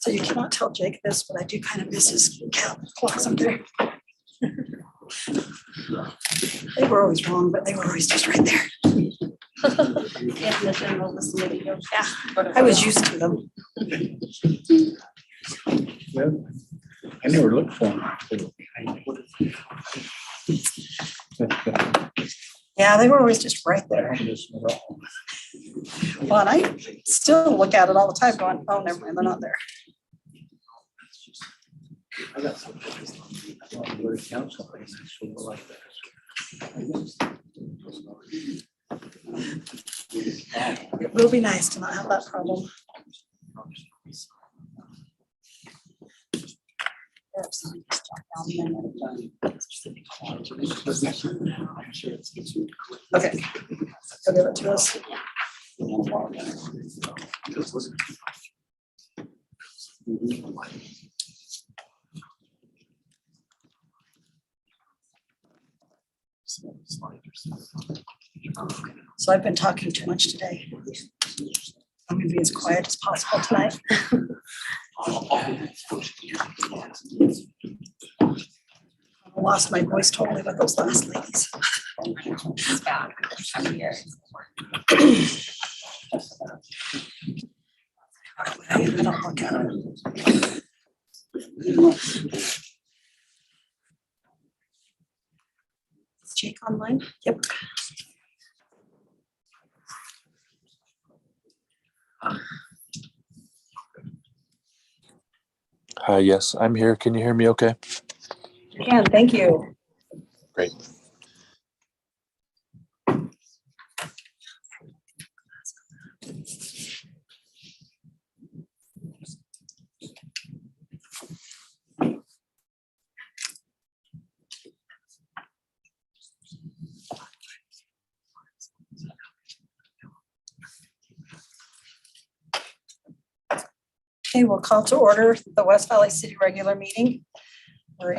So you cannot tell Jake this, but I do kind of miss his clocks up there. They were always wrong, but they were always just right there. Yeah, the general vicinity of- Yeah, I was used to them. Well, I never looked for them. Yeah, they were always just right there. Well, and I still look at it all the time going, oh, never mind, they're not there. I got some pictures on the council place, I sort of like that. It will be nice to not have that problem. Okay, I'll give it to us. So I've been talking too much today. I'm gonna be as quiet as possible tonight. I lost my voice totally with those last ladies. It's bad. Time of year. I don't look at them. Is Jake online? Yep. Yes, I'm here. Can you hear me okay? You can, thank you. Great. Okay, we'll call to order the West Valley City regular meeting or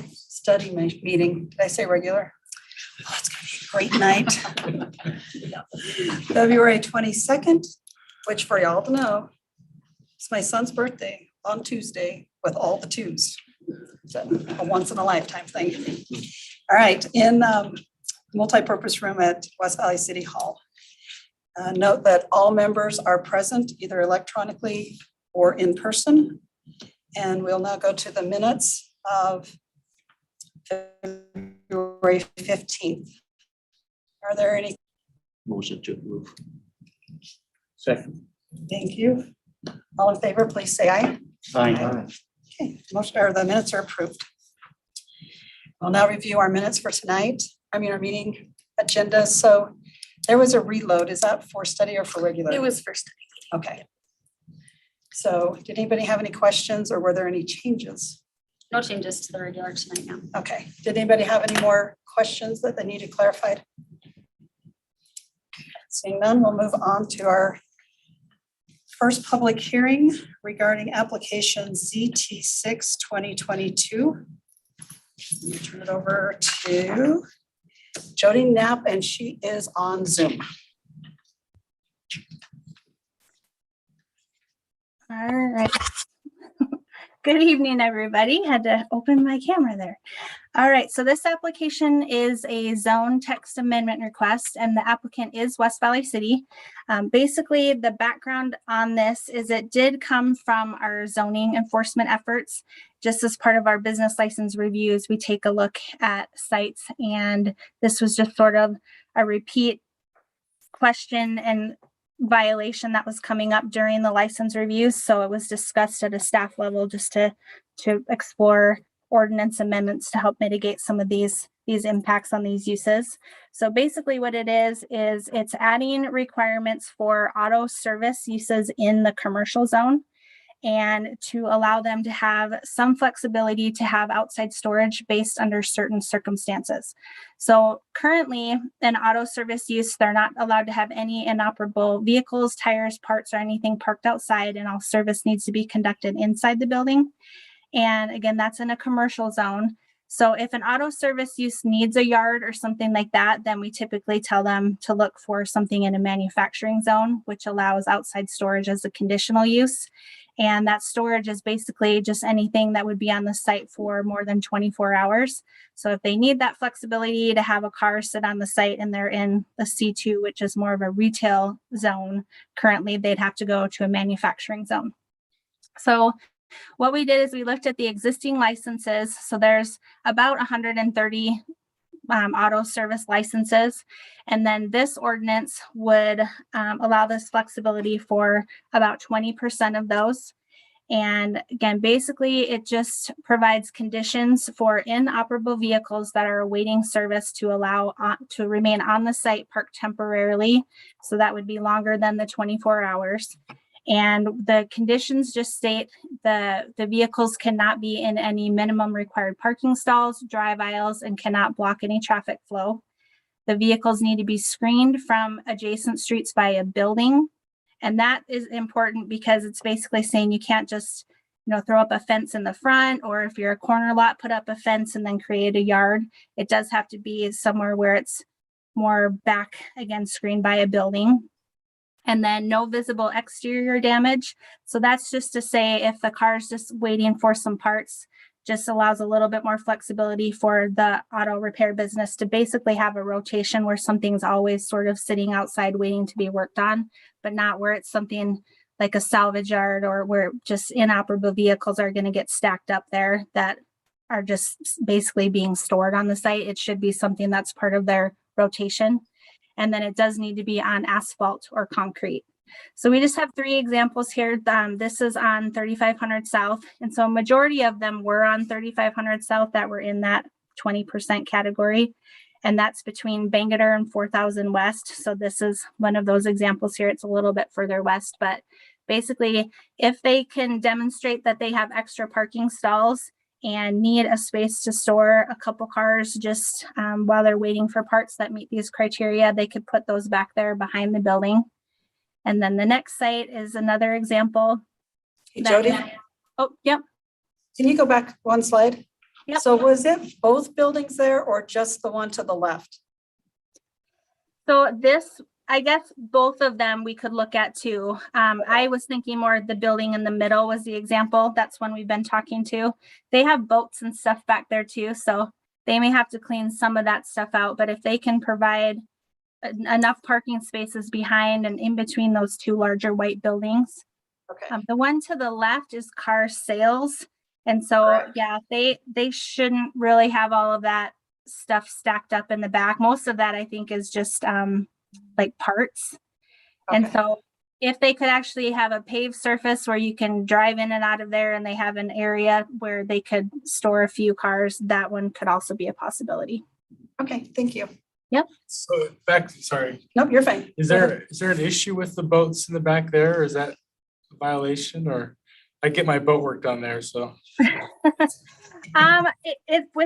study meeting. Did I say regular? Oh, it's gonna be a great night. February 22nd, which for y'all to know, it's my son's birthday on Tuesday with all the twos. So a once in a lifetime thing. All right, in multi-purpose room at West Valley City Hall. Note that all members are present either electronically or in person. And we'll now go to the minutes of February 15th. Are there any? Motion to approve. Second. Thank you. All in favor, please say aye. Aye. Okay, motion or the minutes are approved. We'll now review our minutes for tonight. Our meeting agenda. So there was a reload. Is that for study or for regular? It was for study. Okay. So did anybody have any questions or were there any changes? No changes to the regular tonight now. Okay. Did anybody have any more questions that they needed clarified? Seeing none, we'll move on to our first public hearing regarding application ZT6 2022. Let me turn it over to Jody Knapp, and she is on Zoom. All right. Good evening, everybody. Had to open my camera there. All right, so this application is a zone text amendment request, and the applicant is West Valley City. Basically, the background on this is it did come from our zoning enforcement efforts. Just as part of our business license reviews, we take a look at sites, and this was just sort of a repeat question and violation that was coming up during the license reviews. So it was discussed at a staff level just to explore ordinance amendments to help mitigate some of these impacts on these uses. So basically what it is it's adding requirements for auto service uses in the commercial zone, and to allow them to have some flexibility to have outside storage based under certain circumstances. So currently in auto service use, they're not allowed to have any inoperable vehicles, tires, parts, or anything parked outside, and all service needs to be conducted inside the building. And again, that's in a commercial zone. So if an auto service use needs a yard or something like that, then we typically tell them to look for something in a manufacturing zone, which allows outside storage as a conditional use. And that storage is basically just anything that would be on the site for more than 24 hours. So if they need that flexibility to have a car sit on the site and they're in the C2, which is more of a retail zone, currently they'd have to go to a manufacturing zone. So what we did is we looked at the existing licenses. So there's about 130 auto service licenses. And then this ordinance would allow this flexibility for about 20% of those. And again, basically, it just provides conditions for inoperable vehicles that are awaiting service to allow to remain on the site parked temporarily. So that would be longer than the 24 hours. And the conditions just state the vehicles cannot be in any minimum required parking stalls, drive aisles, and cannot block any traffic flow. The vehicles need to be screened from adjacent streets by a building. And that is important because it's basically saying you can't just, throw up a fence in the front, or if you're a corner lot, put up a fence and then create a yard. It does have to be somewhere where it's more back, again, screened by a building. And then no visible exterior damage. So that's just to say if the car is just waiting for some parts, just allows a little bit more flexibility for the auto repair business to basically have a rotation where something's always sort of sitting outside waiting to be worked on, but not where it's something like a salvage yard or where just inoperable vehicles are going to get stacked up there that are just basically being stored on the site. It should be something that's part of their rotation. And then it does need to be on asphalt or concrete. So we just have 3 examples here. This is on 3500 South. And so a majority of them were on 3500 South that were in that 20% category. And that's between Bangerter and 4000 West. So this is one of those examples here. It's a little bit further west, but basically if they can demonstrate that they have extra parking stalls and need a space to store a couple cars just while they're waiting for parts that meet these criteria, they could put those back there behind the building. And then the next site is another example. Hey, Jody, Oh, yep. can you go back one slide? Yep. So was it both buildings there or just the one to the left? So this, I guess both of them we could look at too. I was thinking more the building in the middle was the example. That's one we've been talking to. They have boats and stuff back there too. So they may have to clean some of that stuff out, but if they can provide enough parking spaces behind and in between those 2 larger white buildings. Okay. The one to the left is car sales. And so, Correct. yeah, they shouldn't really have all of that stuff stacked up in the back. Most of that I think is just like parts. And Okay. so if they could actually have a paved surface where you can drive in and out of there and they have an area where they could store a few cars, that one could also be a possibility. Okay, thank you. So sorry, Nope, you're fine. is there an issue with the boats in the back there? Is that a violation, or I get my boat work done there, so. With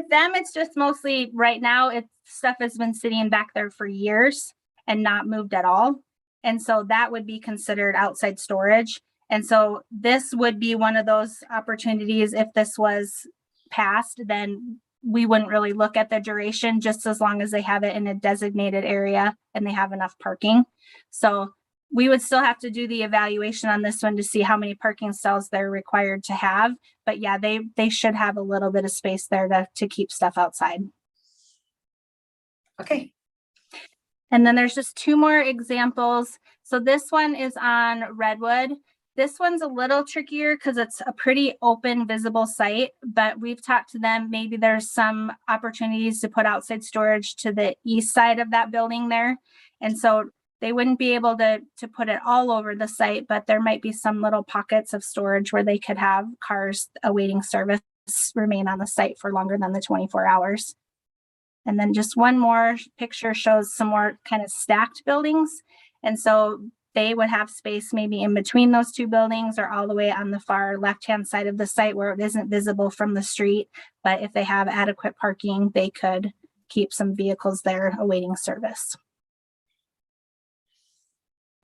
them, it's just mostly right now, stuff has been sitting back there for years and not moved at all. And so that would be considered outside storage. And so this would be one of those opportunities. If this was passed, then we wouldn't really look at the duration, just as long as they have it in a designated area and they have enough parking. So we would still have to do the evaluation on this one to see how many parking stalls they're required to have. But yeah, they should have a little bit of space there to keep stuff outside. Okay. And then there's just 2 more examples. So this one is on Redwood. This one's a little trickier because it's a pretty open, visible site, but we've talked to them. Maybe there's some opportunities to put outside storage to the east side of that building there. And so they wouldn't be able to put it all over the site, but there might be some little pockets of storage where they could have cars awaiting service remain on the site for longer than the 24 hours. And then just one more picture shows some more kind of stacked buildings. And so they would have space maybe in between those 2 buildings or all the way on the far left-hand side of the site where it isn't visible from the street. But if they have adequate parking, they could keep some vehicles there awaiting service.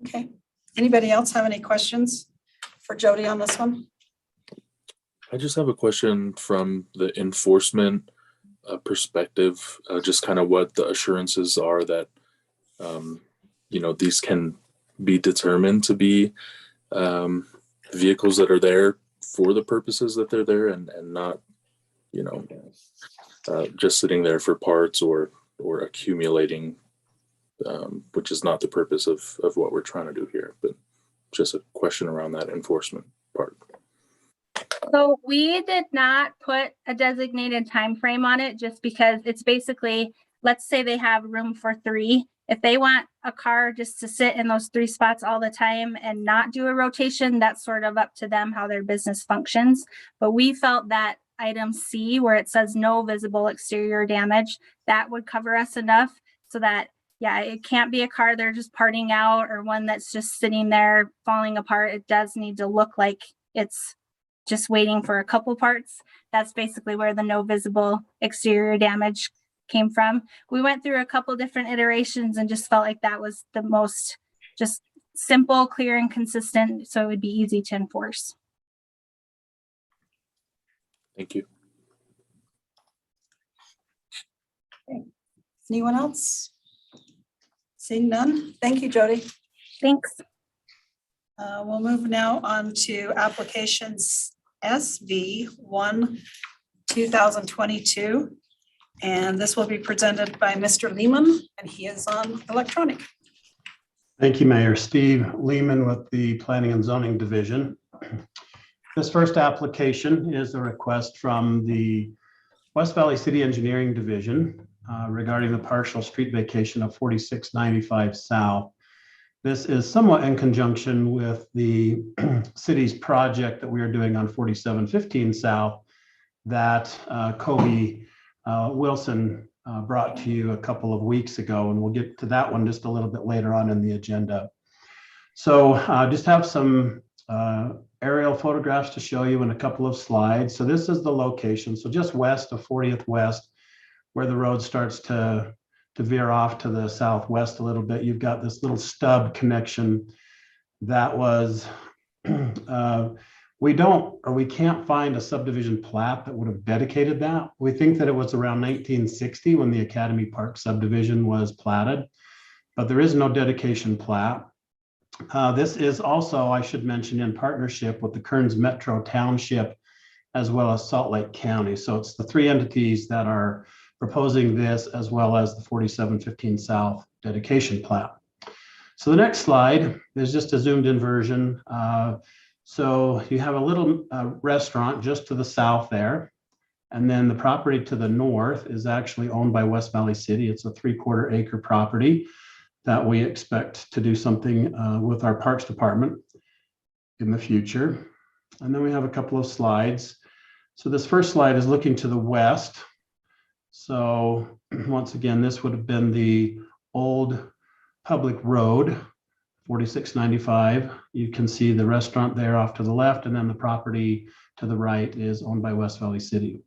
Okay. Anybody else have any questions for Jody on this one? I just have a question from the enforcement perspective, just kind of what the assurances are that, these can be determined to be vehicles that are there for the purposes that they're there and not, just sitting there for parts or accumulating, which is not the purpose of what we're trying to do here, but just a question around that enforcement part. So we did not put a designated time frame on it just because it's basically, let's say they have room for 3. If they want a car just to sit in those 3 spots all the time and not do a rotation, that's sort of up to them how their business functions. But we felt that item C, where it says no visible exterior damage, that would cover us enough so that, yeah, it can't be a car they're just parting out or one that's just sitting there falling apart. It does need to look like it's just waiting for a couple parts. That's basically where the no visible exterior damage came from. We went through a couple different iterations and just felt like that was the most just simple, clear, and consistent, so it would be easy to enforce. Thank you. Anyone else? Seeing none. Thank you, Jody. Thanks. We'll move now on to applications SV1 2022. And this will be presented by Mr. Lehman, and he is on electronic. Thank you, Mayor. Steve Lehman with the Planning and Zoning Division. This first application is a request from the West Valley City Engineering Division regarding the partial street vacation of 4695 South. This is somewhat in conjunction with the city's project that we are doing on 4715 South that Kobe Wilson brought to you a couple of weeks ago, and we'll get to that one just a little bit later on in the agenda. So just have some aerial photographs to show you in a couple of slides. So this is the location. So just west of 40th West, where the road starts to veer off to the southwest a little bit, you've got this little stub connection that was, we can't find a subdivision plat that would have dedicated that. We think that it was around 1960 when the Academy Park subdivision was platted, but there is no dedication plat. This is also, I should mention, in partnership with the Kearns Metro Township as well as Salt Lake County. So it's the 3 entities that are proposing this, as well as the 4715 South dedication plat. So the next slide is just a zoomed in version. So you have a little restaurant just to the south there. And then the property to the north is actually owned by West Valley City. It's a 3/4 acre property that we expect to do something with our Parks Department in the future. And then we have a couple of slides. So this first slide is looking to the west. So once again, this would have been the old public road, 4695. You can see the restaurant there off to the left, and then the property to the right is owned by West Valley City.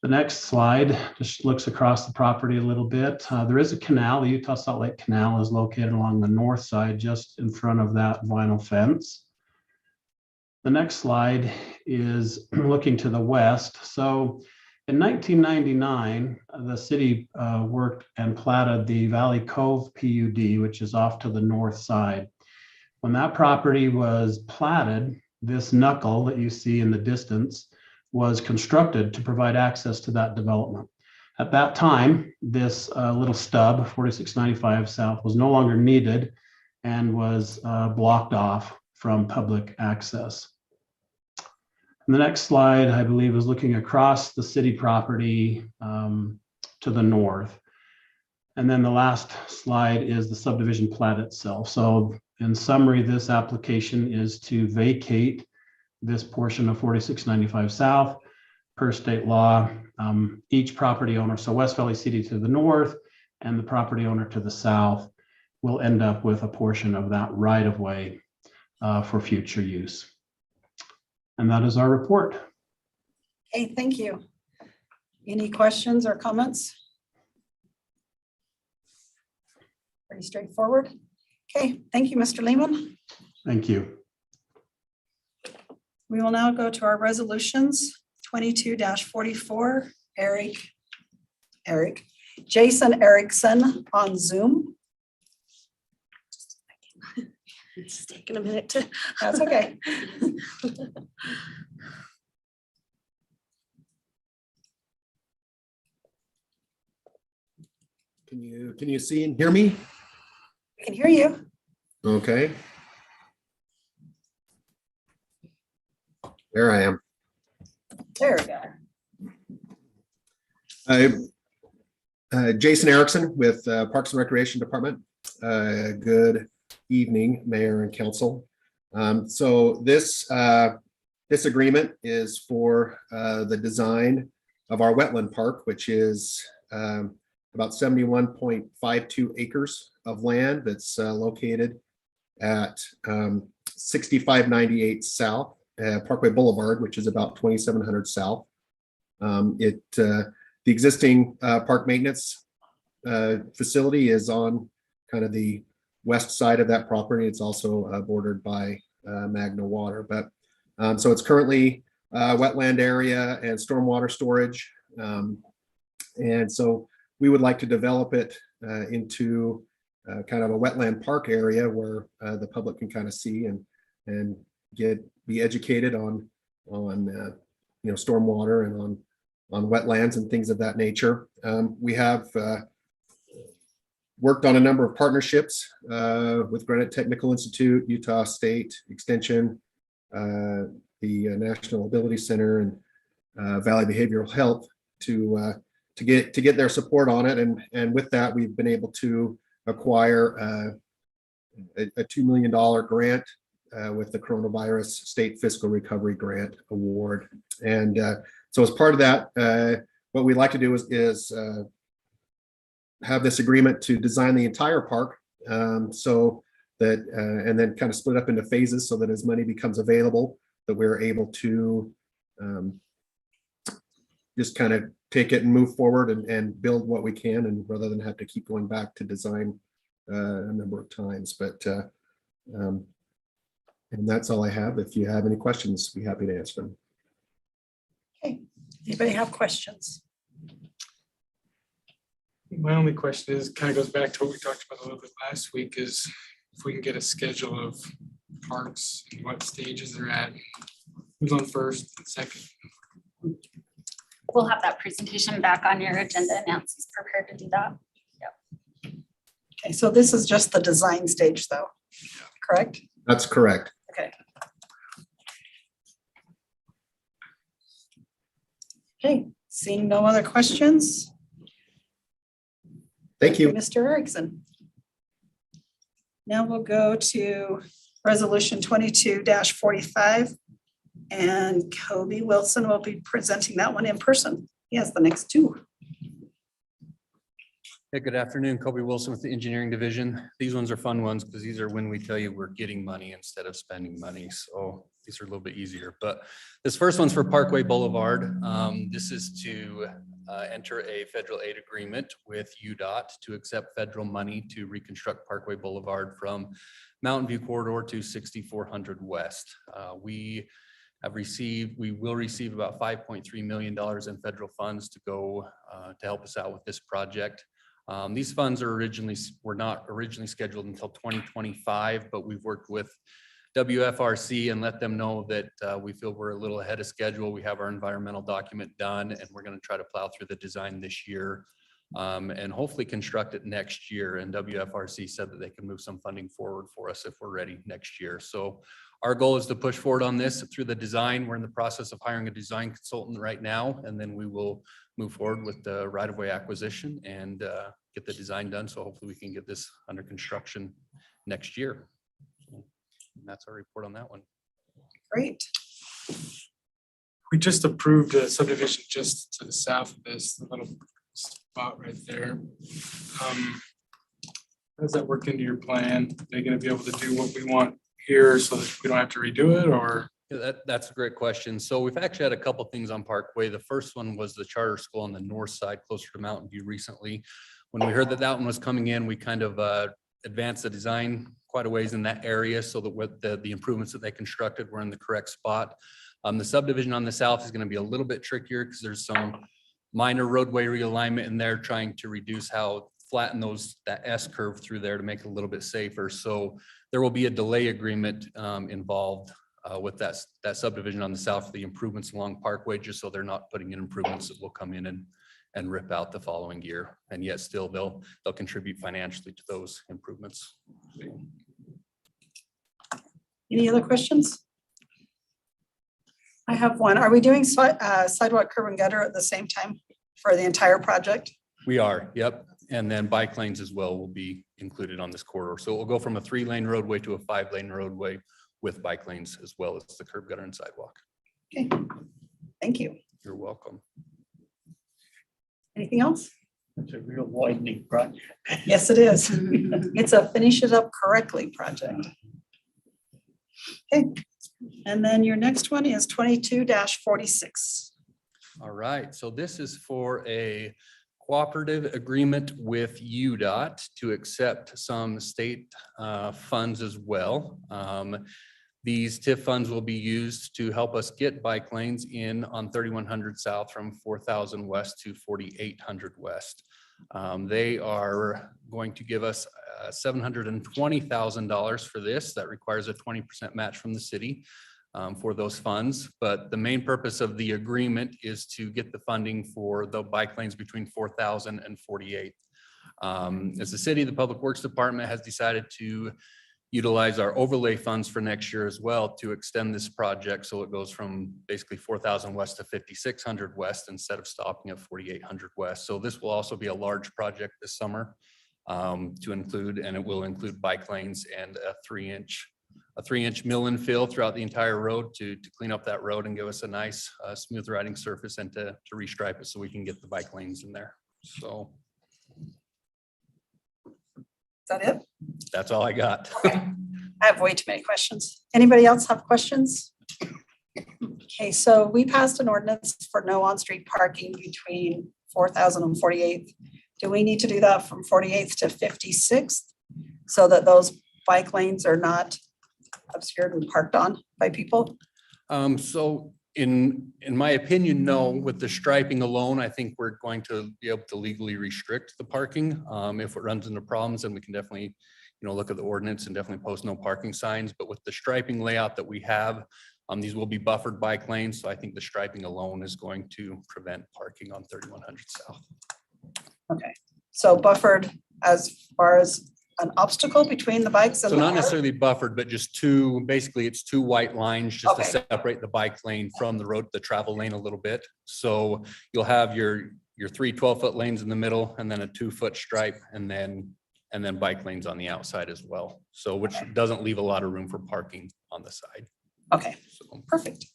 The next slide just looks across the property a little bit. There is a canal. The Utah Salt Lake Canal is located along the north side, just in front of that vinyl fence. The next slide is looking to the west. So in 1999, the city worked and platted the Valley Cove PUD, which is off to the north side. When that property was platted, this knuckle that you see in the distance was constructed to provide access to that development. At that time, this little stub, 4695 South, was no longer needed and was blocked off from public access. And the next slide, I believe, is looking across the city property to the north. And then the last slide is the subdivision plat itself. So in summary, this application is to vacate this portion of 4695 South per state law. Each property owner, so West Valley City to the north and the property owner to the south, will end up with a portion of that right of way for future use. And that is our report. Okay, thank you. Any questions or comments? Pretty straightforward. Okay, thank you, Mr. Lehman. Thank you. We will now go to our resolutions, 22-44 Jason Erickson on Zoom. It's taking a minute to. That's okay. Can you see and hear me? I can hear you. Okay. There I am. There we go. Jason Erickson with Parks and Recreation Department. Good evening, Mayor and Council. So this agreement is for the design of our wetland park, which is about 71.52 acres of land that's located at 6598 South Parkway Boulevard, which is about 2700 South. The existing park maintenance facility is on kind of the west side of that property. It's also bordered by Magna Water, but so it's currently wetland area and stormwater storage. And so we would like to develop it into kind of a wetland park area where the public can kind of see and be educated on stormwater and on wetlands and things of that nature. We have worked on a number of partnerships with Granite Technical Institute, Utah State Extension, the National Ability Center, and Valley Behavioral Health to get their support on it. And with that, we've been able to acquire a $2 million grant with the Coronavirus State Fiscal Recovery Grant Award. And so as part of that, what we'd like to do is have this agreement to design the entire park so that, and then kind of split up into phases so that as money becomes available, that we're able to just kind of take it and move forward and build what we can, and rather than have to keep going back to design a number of times. But and that's all I have. If you have any questions, be happy to answer them. Okay. Anybody have questions? My only question is, kind of goes back to what we talked about a little bit last week, is if we can get a schedule of parks and what stages they're at, who's on first and second. We'll have that presentation back on your agenda. Nancy's prepared to do that. Okay, so this is just the design stage though, correct? That's correct. Okay. Okay, seeing no other questions. Thank you. Mr. Erickson. Now we'll go to Resolution 22-45. And Kobe Wilson will be presenting that one in person. He has the next two. Hey, good afternoon. Kobe Wilson with the Engineering Division. These ones are fun ones because these are when we tell you we're getting money instead of spending money. So these are a little bit easier. But this first one's for Parkway Boulevard. This is to enter a federal aid agreement with UDOT to accept federal money to reconstruct Parkway Boulevard from Mountain View Corridor to 6400 West. We will receive about $5.3 million in federal funds to go to help us out with this project. These funds were not originally scheduled until 2025, but we've worked with WFRC and let them know that we feel we're a little ahead of schedule. We have our environmental document done, and we're going to try to plow through the design this year and hopefully construct it next year. And WFRC said that they can move some funding forward for us if we're ready next year. So our goal is to push forward on this through the design. We're in the process of hiring a design consultant right now, and then we will move forward with the right-of-way acquisition and get the design done. So hopefully we can get this under construction next year. And that's our report on that one. Great. We just approved a subdivision just to the south of this, the little spot right there. How does that work into your plan? Are they going to be able to do what we want here so that we don't have to redo it, or? Yeah, that's a great question. So we've actually had a couple things on Parkway. The first one was the charter school on the north side, closer to Mountain View recently. When we heard that that one was coming in, we kind of advanced the design quite a ways in that area so that with the improvements that they constructed were in the correct spot. The subdivision on the south is going to be a little bit trickier because there's some minor roadway realignment in there, trying to reduce how flatten that S curve through there to make it a little bit safer. So there will be a delay agreement involved with that subdivision on the south for the improvements along Parkway, just so they're not putting in improvements that will come in and rip out the following year. And yet still they'll contribute financially to those improvements. Any other questions? I have one. Are we doing sidewalk, curb and gutter at the same time for the entire project? We are, yep. And then bike lanes as well will be included on this corridor. So it will go from a 3-lane roadway to a 5-lane roadway with bike lanes as well as the curb, gutter, and sidewalk. Okay, thank you. You're welcome. Anything else? It's a real widening project. Yes, it is. It's a finish it up correctly project. Okay, and then your next one is 22-46. All right, so this is for a cooperative agreement with UDOT to accept some state funds as well. These TIF funds will be used to help us get bike lanes in on 3100 South from 4000 West to 4800 West. They are going to give us $720,000 for this. That requires a 20% match from the city for those funds. But the main purpose of the agreement is to get the funding for the bike lanes between 4000 and 48. As the city, the Public Works Department has decided to utilize our overlay funds for next year as well to extend this project. So it goes from basically 4000 West to 5600 West instead of stopping at 4800 West. So this will also be a large project this summer to include, and it will include bike lanes and a 3-inch mill and fill throughout the entire road to clean up that road and give us a nice smooth riding surface and to restripe it so we can get the bike lanes in there. So Is that it? that's all I got. I have way too many questions. Anybody else have questions? Okay, so we passed an ordinance for no on-street parking between 4000 and 48th. Do we need to do that from 48th to 56th so that those bike lanes are not obscured and parked on by people? So in my opinion, no. With the striping alone, I think we're going to be able to legally restrict the parking. If it runs into problems, then we can definitely, look at the ordinance and definitely post no parking signs. But with the striping layout that we have, these will be buffered bike lanes. So I think the striping alone is going to prevent parking on 3100 South. Okay, so buffered as far as an obstacle between the bikes and So the not car? necessarily buffered, but just basically it's 2 white lines just to separate the bike lane from the road, the travel lane a little bit. So you'll have your 3 12-foot lanes in the middle and then a 2-foot stripe and then bike lanes on the outside as well. So which doesn't leave a lot of room for parking on the side. Okay, So, perfect.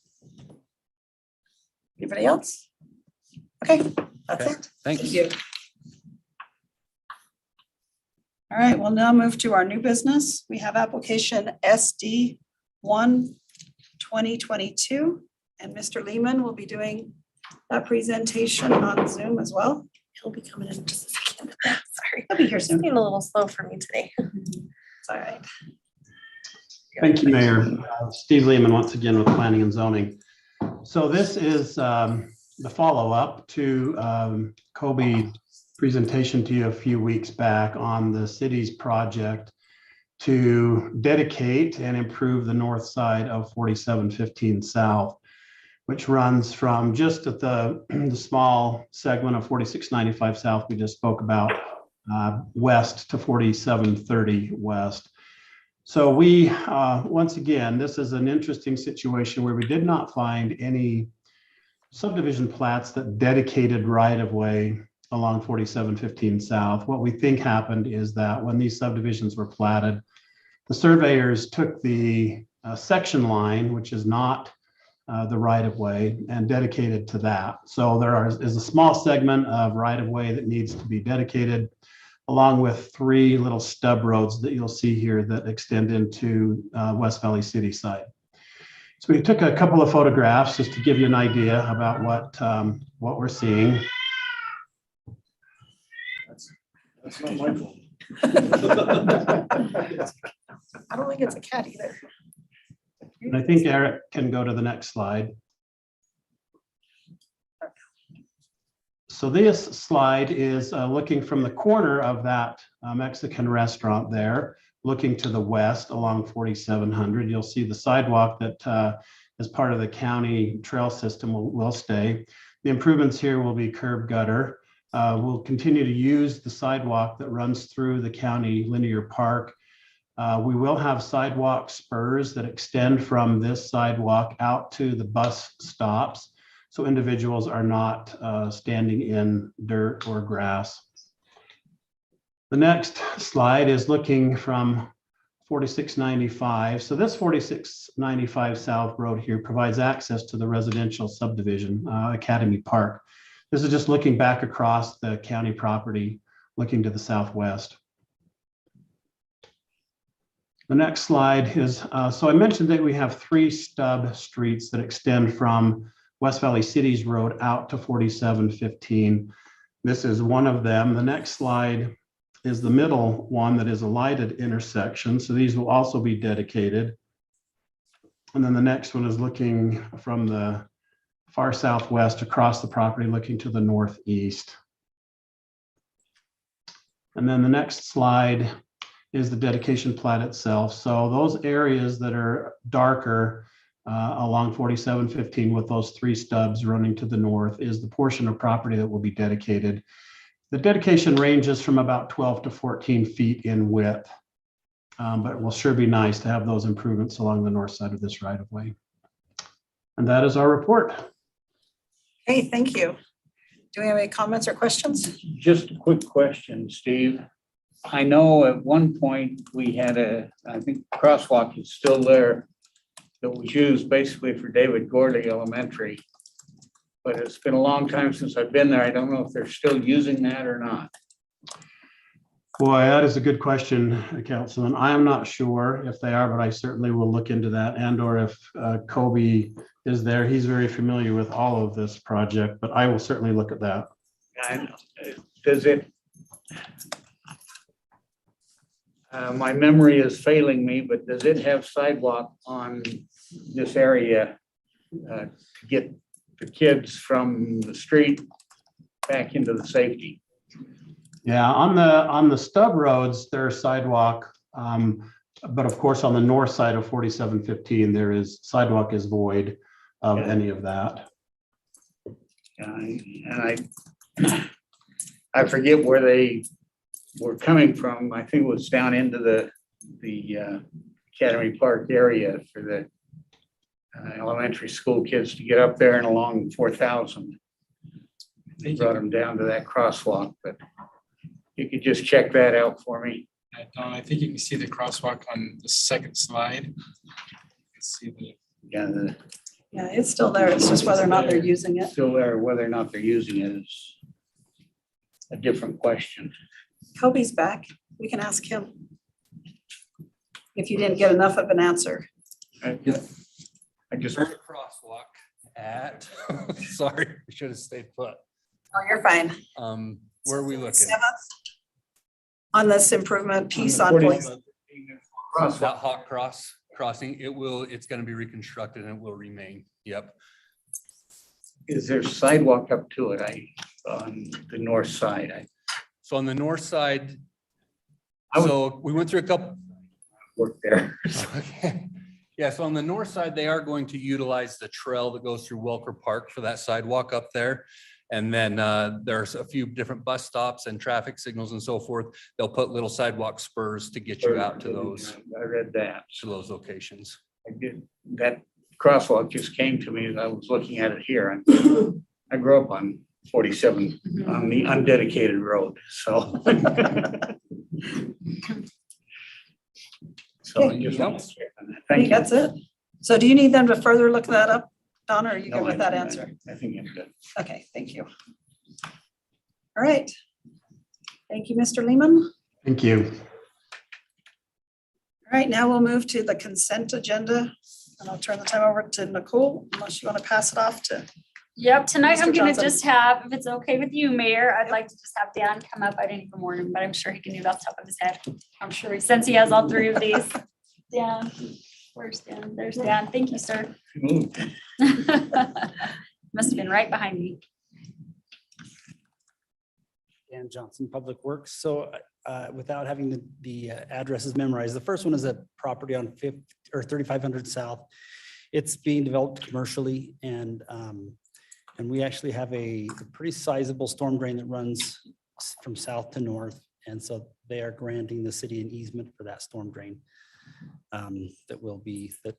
Anybody else? Okay, that's okay, it. thanks. Thank you. All right, we'll now move to our new business. We have application SD 1-2022, and Mr. Lehman will be doing that presentation on Zoom as well. He'll be coming in just a second. Sorry. He'll be here It's soon. been a little slow for me today. It's all right. Thank you, Mayor. Steve Lehman, once again with Planning and Zoning. So this is the follow-up to Kobe's presentation to you a few weeks back on the city's project to dedicate and improve the north side of 4715 South, which runs from just at the small segment of 4695 South we just spoke about, west to 4730 West. So we, once again, this is an interesting situation where we did not find any subdivision plats that dedicated right-of-way along 4715 South. What we think happened is that when these subdivisions were platted, the surveyors took the section line, which is not the right-of-way, and dedicated to that. So there is a small segment of right-of-way that needs to be dedicated, along with 3 little stub roads that you'll see here that extend into West Valley City side. So we took a couple of photographs just to give you an idea about what we're seeing. That's not my fault. I don't think it's a cat either. And I think Eric can go to the next slide. So this slide is looking from the corner of that Mexican restaurant there, looking to the west along 4700. You'll see the sidewalk that as part of the county trail system will stay. The improvements here will be curb gutter. We'll continue to use the sidewalk that runs through the county linear park. We will have sidewalk spurs that extend from this sidewalk out to the bus stops, so individuals are not standing in dirt or grass. The next slide is looking from 4695. So this 4695 South Road here provides access to the residential subdivision, Academy Park. This is just looking back across the county property, looking to the southwest. The next slide is, so I mentioned that we have 3 stub streets that extend from West Valley Cities Road out to 4715. This is one of them. The next slide is the middle one that is a lighted intersection. So these will also be dedicated. And then the next one is looking from the far southwest across the property, looking to the northeast. And then the next slide is the dedication plat itself. So those areas that are darker along 4715 with those 3 stubs running to the north is the portion of property that will be dedicated. The dedication ranges from about 12 to 14 feet in width, but it will sure be nice to have those improvements along the north side of this right of way. And that is our report. Hey, thank you. Do we have any comments or questions? Just a quick question, Steve. I know at one point we had I think crosswalk is still there that was used basically for David Gorley Elementary. But it's been a long time since I've been there. I don't know if they're still using that or not. Boy, that is a good question, Councilman. I am not sure if they are, but I certainly will look into that. And or if Kobe is there, he's very familiar with all of this project, but I will certainly look at that. And does it, my memory is failing me, but does it have sidewalk on this area to get the kids from the street back into the safety? Yeah, on the stub roads, there's sidewalk, but of course on the north side of 4715, there is sidewalk is void of any of that. And I forget where they were coming from. I think it was down into the Academy Park area for the elementary school kids to get up there and along 4000. They brought them down to that crosswalk, but you could just check that out for me. I think you can see the crosswalk on the second slide. You can see the Yeah, it's still there. It's just whether or not they're using it. still there. Whether or not they're using it is a different question. Kobe's back. We can ask him if you didn't get enough of an answer. I just There's a crosswalk at, sorry, we should have stayed put. Oh, you're fine. Where are we looking? 7th on this improvement piece on 47. That hot crossing, it's gonna be reconstructed and it will remain. Yep. Is there sidewalk up to it? On the north side. So on the north side, I would- so we went through a couple. Work there. Okay. Yeah, so on the north side, they are going to utilize the trail that goes through Welker Park for that sidewalk up there. And then there's a few different bus stops and traffic signals and so forth. They'll put little sidewalk spurs to get you out to those I read that. locations. I did. That crosswalk just came to me as I was looking at it here. I grew up on 47 on the undedicated road, so. So I just want to check on that. I think Thank you. that's it. So do you need them to further look that up, Donna, or are you No, good with that I answer? think I'm good. Okay, thank you. All right. Thank you, Mr. Lehman. Thank you. All right, now we'll move to the consent agenda. And I'll turn the time over to Nicole, unless you want to pass it off to. Yep, tonight I'm Mr. gonna Johnson. just have, if it's okay with you, Mayor, I'd like to just have Dan come up. I didn't even warn him, but I'm sure he can do it off the top of his head. I'm sure, since he has all 3 of these. Dan, where's Dan? There's Dan. Thank you, sir. Moved. Must have been right behind me. and Johnson Public Works. So without having the addresses memorized, the first one is a property on 3500 South. It's being developed commercially, and we actually have a pretty sizable storm drain that runs from south to north. And so they are granting the city an easement for that storm drain that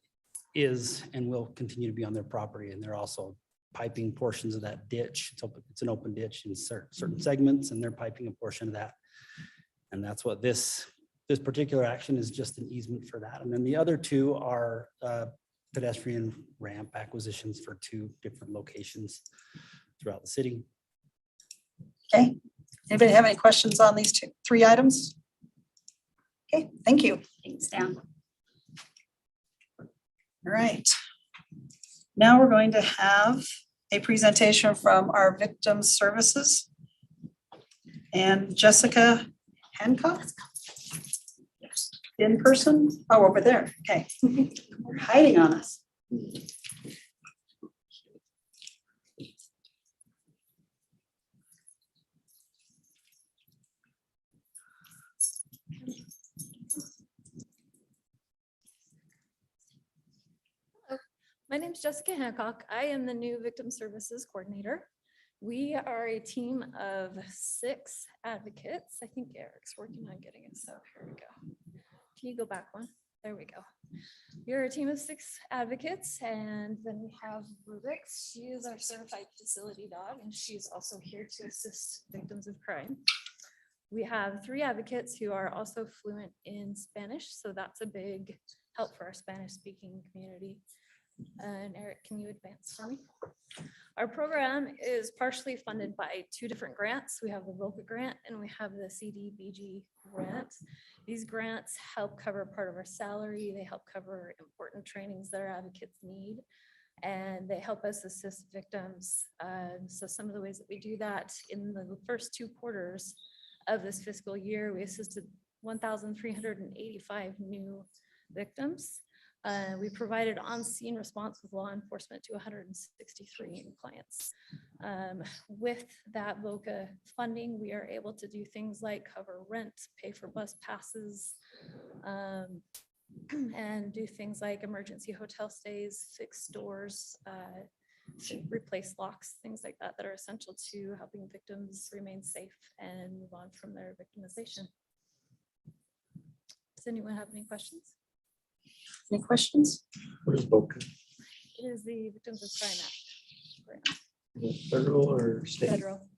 is and will continue to be on their property. And they're also piping portions of that ditch. It's an open ditch in certain segments, and they're piping a portion of that. And that's what this particular action is, just an easement for that. And then the other two are pedestrian ramp acquisitions for two different locations throughout the city. Okay, anybody have any questions on these three items? Okay, thank you. Thanks, Dan. All right. Now we're going to have a presentation from our victim services. And Jessica Hancock. In person? Oh, over there. Okay. We're hiding on us. My name is Jessica Hancock. I am the new Victim Services Coordinator. We are a team of 6 advocates. I think Eric's working on getting it, so here we go. Can you go back one? There we go. We're a team of 6 advocates, and then we have Rubix. She is our certified facility dog, and she's also here to assist victims of crime. We have 3 advocates who are also fluent in Spanish, so that's a big help for our Spanish-speaking community. And Eric, can you advance for me? Our program is partially funded by 2 different grants. We have the VOCA grant and we have the CDBG grant. These grants help cover part of our salary. They help cover important trainings that our advocates need, and they help us assist victims. So some of the ways that we do that, in the first 2 quarters of this fiscal year, we assisted 1,385 new victims. We provided on-scene response with law enforcement to 163 new clients. With that VOCA funding, we are able to do things like cover rent, pay for bus passes, and do things like emergency hotel stays, fix doors, replace locks, things like that that are essential to helping victims remain safe and move on from their victimization. Does anyone have any questions? Any questions? What is VOCA? It is the Victims of Crime Act grant. Is it federal or state? Federal.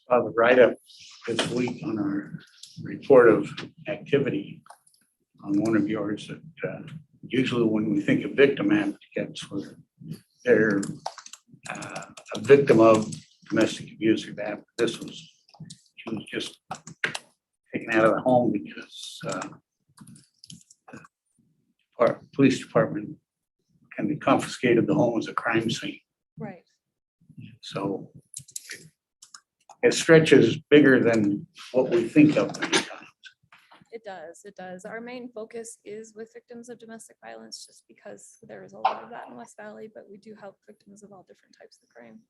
Saw the write-up this week on our report of activity on one of yours that usually when we think of victim advocates, they're a victim of domestic abuse or that. This was, she was just taken out of the home because our police department can be confiscated the home as a crime scene. Right. So it stretches bigger than what we think of many times. It does. It does. Our main focus is with victims of domestic violence, just because there is a lot of that in West Valley, but we do help victims of all different types of crime.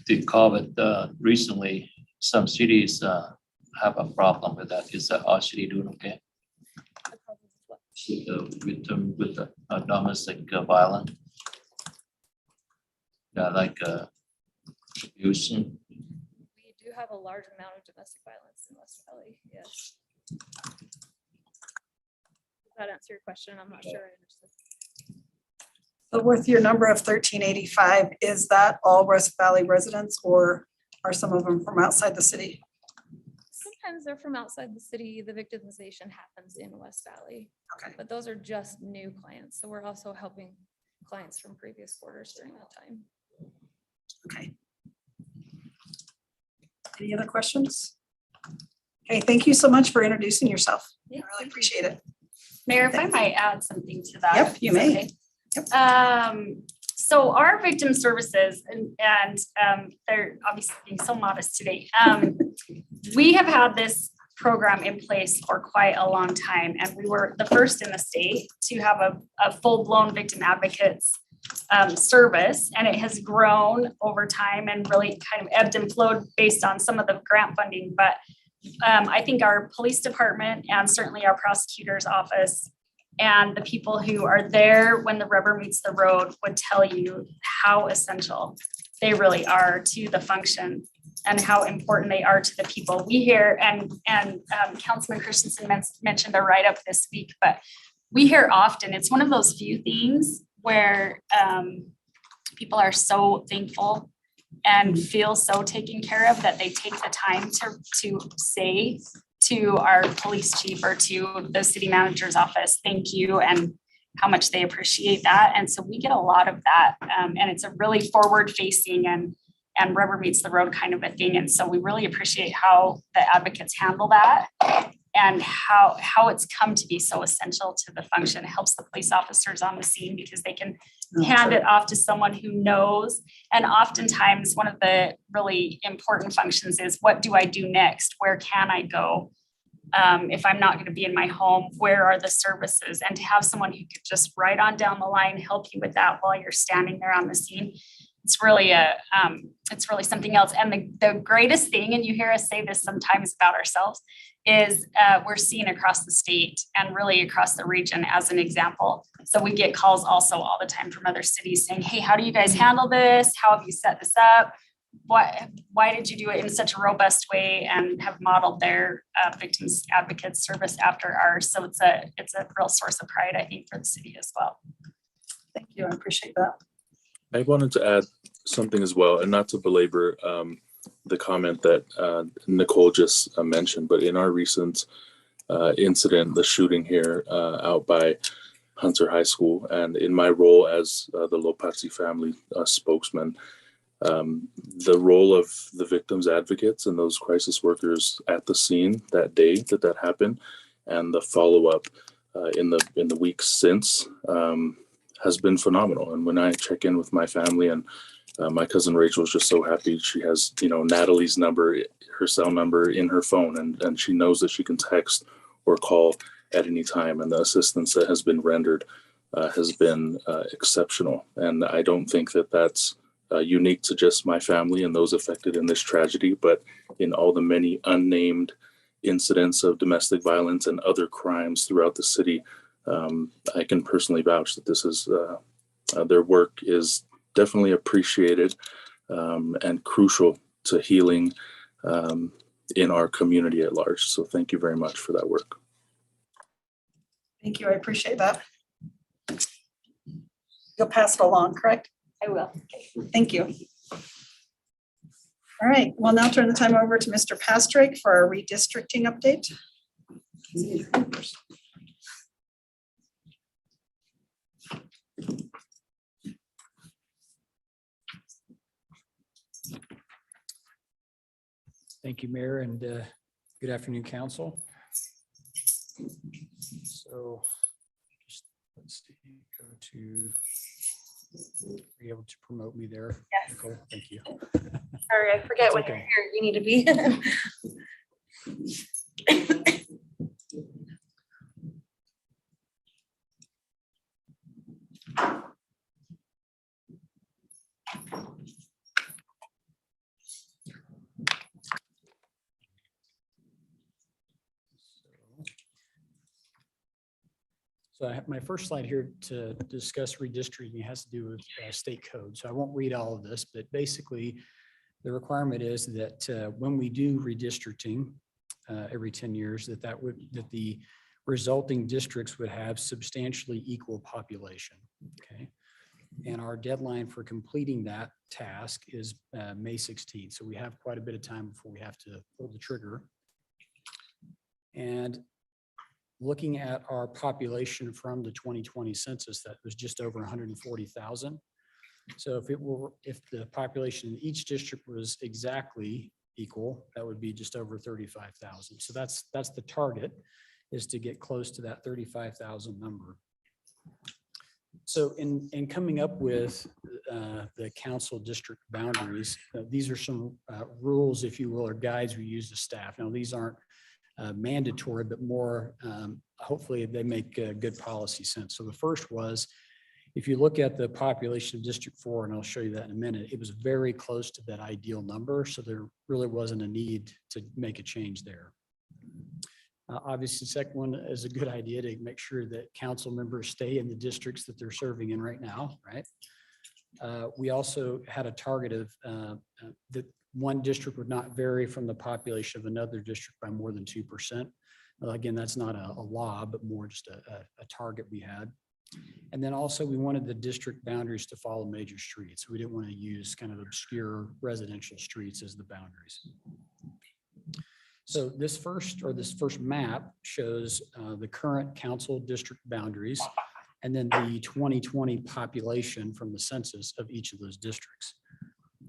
The COVID recently, some cities have a problem with that. Is our city doing okay? With the domestic violence? Yeah, like abuse. We do have a large amount of domestic violence in West Valley, yes. Does that answer your question? I'm not sure I understood. So with your number of 1385, is that all West Valley residents, or are some of them from outside the city? Sometimes they're from outside the city. The victimization happens in West Valley. Okay. But those are just new clients. So we're also helping clients from previous quarters during that time. Okay. Any other questions? Okay, thank you so much for introducing yourself. I really appreciate it. Mayor, if I might add something to that. Yep, you may. Okay. So our victim services, and they're obviously being so modest today. We have had this program in place for quite a long time, and we were the first in the state to have a full-blown victim advocates service, and it has grown over time and really kind of ebbed and flowed based on some of the grant funding. But I think our police department and certainly our prosecutor's office and the people who are there when the rubber meets the road would tell you how essential they really are to the function and how important they are to the people. We hear, and Councilman Christensen mentioned a write-up this week, but we hear often, it's one of those few things where people are so thankful and feel so taken care of that they take the time to say to our police chief or to the city manager's office, thank you, and how much they appreciate that. And so we get a lot of that. And it's a really forward facing and rubber meets the road kind of a thing. And so we really appreciate how the advocates handle that and how it's come to be so essential to the function. It helps the police officers on the scene because they can hand it off to someone who knows. And oftentimes one of the really important functions is, what do I do next? Where can I go? If I'm not going to be in my home, where are the services? And to have someone who could just right on down the line help you with that while you're standing there on the scene, it's really something else. And the greatest thing, and you hear us say this sometimes about ourselves, is we're seen across the state and really across the region as an example. So we get calls also all the time from other cities saying, hey, how do you guys handle this? How have you set this up? Why did you do it in such a robust way and have modeled their victims advocates service after ours? So it's a real source of pride, I think, for the city as well. Thank you. I appreciate that. I wanted to add something as well, and not to belabor the comment that Nicole just mentioned, but in our recent incident, the shooting here out by Hunter High School, and in my role as the Lopatsi family spokesman, the role of the victims advocates and those crisis workers at the scene that day that happened, and the follow-up in the weeks since has been phenomenal. And when I check in with my family, and my cousin Rachel is just so happy, she has, Natalie's number, her cell number in her phone, and she knows that she can text or call at any time. And the assistance that has been rendered has been exceptional. And I don't think that that's unique to just my family and those affected in this tragedy, but in all the many unnamed incidents of domestic violence and other crimes throughout the city. I can personally vouch that this is their work is definitely appreciated and crucial to healing in our community at large. So thank you very much for that work. Thank you. I appreciate that. You'll pass it along, correct? I will. Thank you. All right, we'll now turn the time over to Mr. Pastrick for our redistricting update. Thank you, Mayor, and good afternoon, Council. So just let's see, go to, are you able to promote me there? Yes. Nicole? Thank you. Sorry, I forget when you're Okay. here, you need to be. So I have my first slide here to discuss redistricting. It has to do with state code. So I won't read all of this, but basically the requirement is that when we do redistricting every 10 years, that the resulting districts would have substantially equal population. Okay. And our deadline for completing that task is May 16th. So we have quite a bit of time before we have to pull the trigger. And looking at our population from the 2020 census, that was just over 140,000. So if the population in each district was exactly equal, that would be just over 35,000. So that's the target, is to get close to that 35,000 number. So in coming up with the council district boundaries, these are some rules, if you will, or guides we use as staff. Now, these aren't mandatory, but more hopefully they make good policy sense. So the first was, If you look at the population of District 4, and I'll show you that in a minute, it was very close to that ideal number. So there really wasn't a need to make a change there. Obviously, the second one is a good idea to make sure that council members stay in the districts that they're serving in right now, right? We also had a target of that one district would not vary from the population of another district by more than 2%. Again, that's not a law, but more just a target we had. And then also we wanted the district boundaries to follow major streets. We didn't want to use kind of obscure residential streets as the boundaries. So this first map shows the current council district boundaries and then the 2020 population from the census of each of those districts.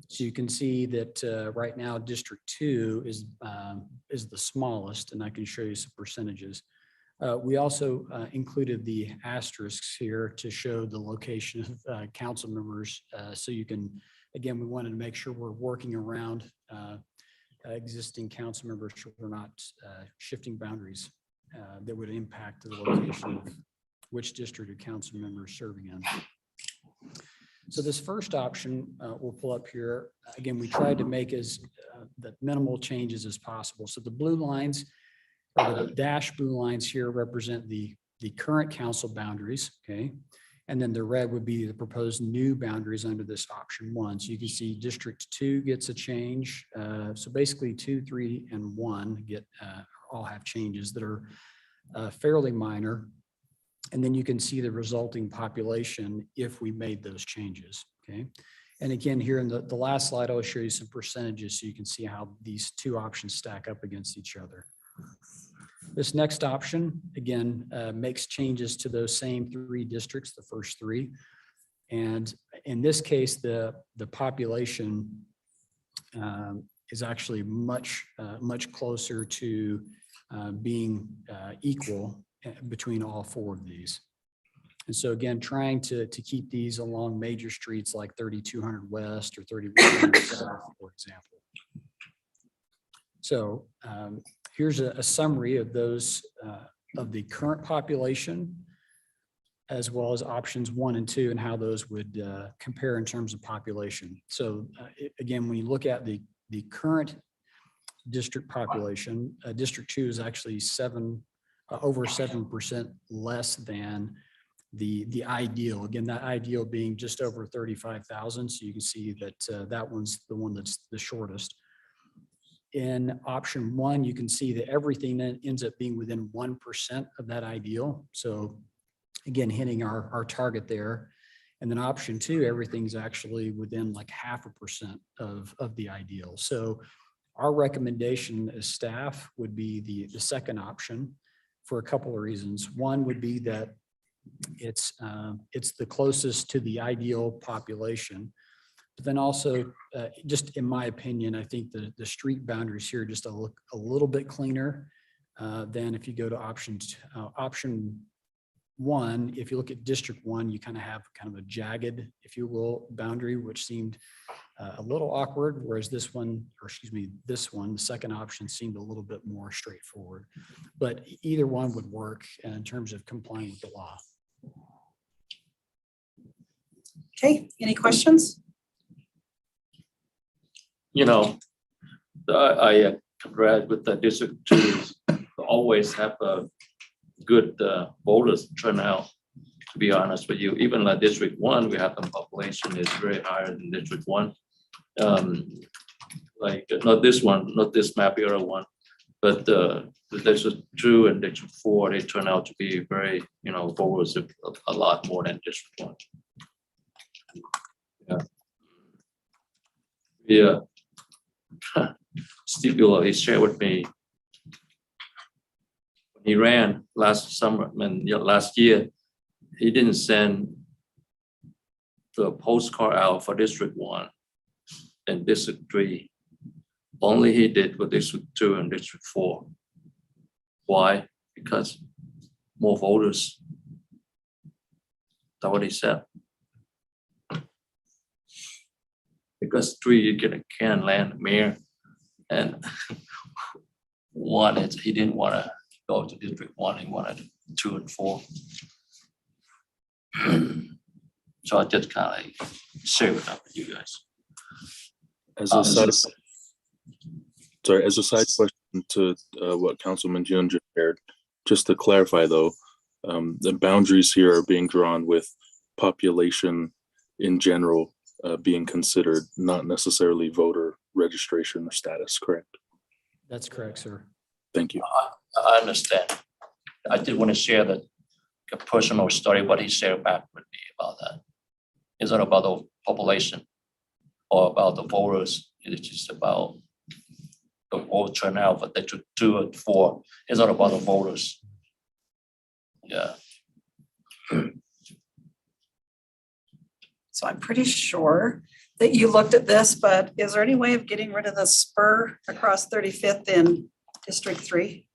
So you can see that right now District 2 is the smallest, and I can show you some percentages. We also included the asterisks here to show the location of council members. So you can, again, we wanted to make sure we're working around existing council members, so we're not shifting boundaries that would impact the location of which district a council member is serving in. So this first option we'll pull up here. Again, we tried to make as the minimal changes as possible. So the blue lines, or the dash blue lines here represent the current council boundaries, okay? And then the red would be the proposed new boundaries under this option 1. So you can see District 2 gets a change. So basically 2, 3, and 1 all have changes that are fairly minor. And then you can see the resulting population if we made those changes, okay? And again, here in the last slide, I'll show you some percentages so you can see how these two options stack up against each other. This next option, again, makes changes to those same 3 districts, the first 3. And in this case, the population is actually much closer to being equal between all 4 of these. And so again, trying to keep these along major streets like 3200 West or 3100 South, for example. So here's a summary of those of the current population, as well as options 1 and 2 and how those would compare in terms of population. So again, when you look at the current district population, District 2 is actually over 7% less than the ideal. Again, that ideal being just over 35,000. So you can see that that one's the one that's the shortest. In option 1, you can see that everything then ends up being within 1% of that ideal. So again, hitting our target there. And then option 2, everything's actually within like 0.5% of the ideal. So our recommendation as staff would be the second option for a couple of reasons. One would be that it's the closest to the ideal population. But then also, just in my opinion, I think the street boundaries here just look a little bit cleaner than if you go to option 1. If you look at District 1, you kind of a jagged, if you will, boundary, which seemed a little awkward, whereas this one, the second option seemed a little bit more straightforward. But either one would work in terms of complying with the law. Okay, any questions? You know, I read with the District 2 always have a good voters turnout, to be honest with you. Even like District 1, we have the population is very higher than District 1. Like not this one, not this map era one, but the District 2 and District 4, they turn out to be very, voters a lot more than District 1. Yeah. Steve Bueller, he shared with me when he ran last year, he didn't send the postcard out for District 1 and District 3. Only he did for District 2 and District 4. Why? Because more voters. That's what he said. Because 3, you can land mayor, and 1, he didn't want to go to District 1, he wanted 2 and 4. So I just kind of like share it up with you guys. As a side question to what Councilman June just shared, just to clarify though, the boundaries here are being drawn with population in general being considered, not necessarily voter registration or status, correct? That's correct, sir. Thank you. I understand. I did want to share a personal story, what he shared back with me about that. It's not about the population or about the voters. It's just about the vote turnout for District 2 and 4. It's not about the voters. Yeah. So I'm pretty sure that you looked at this, but is there any way of getting rid of the spur across 35th in District 3?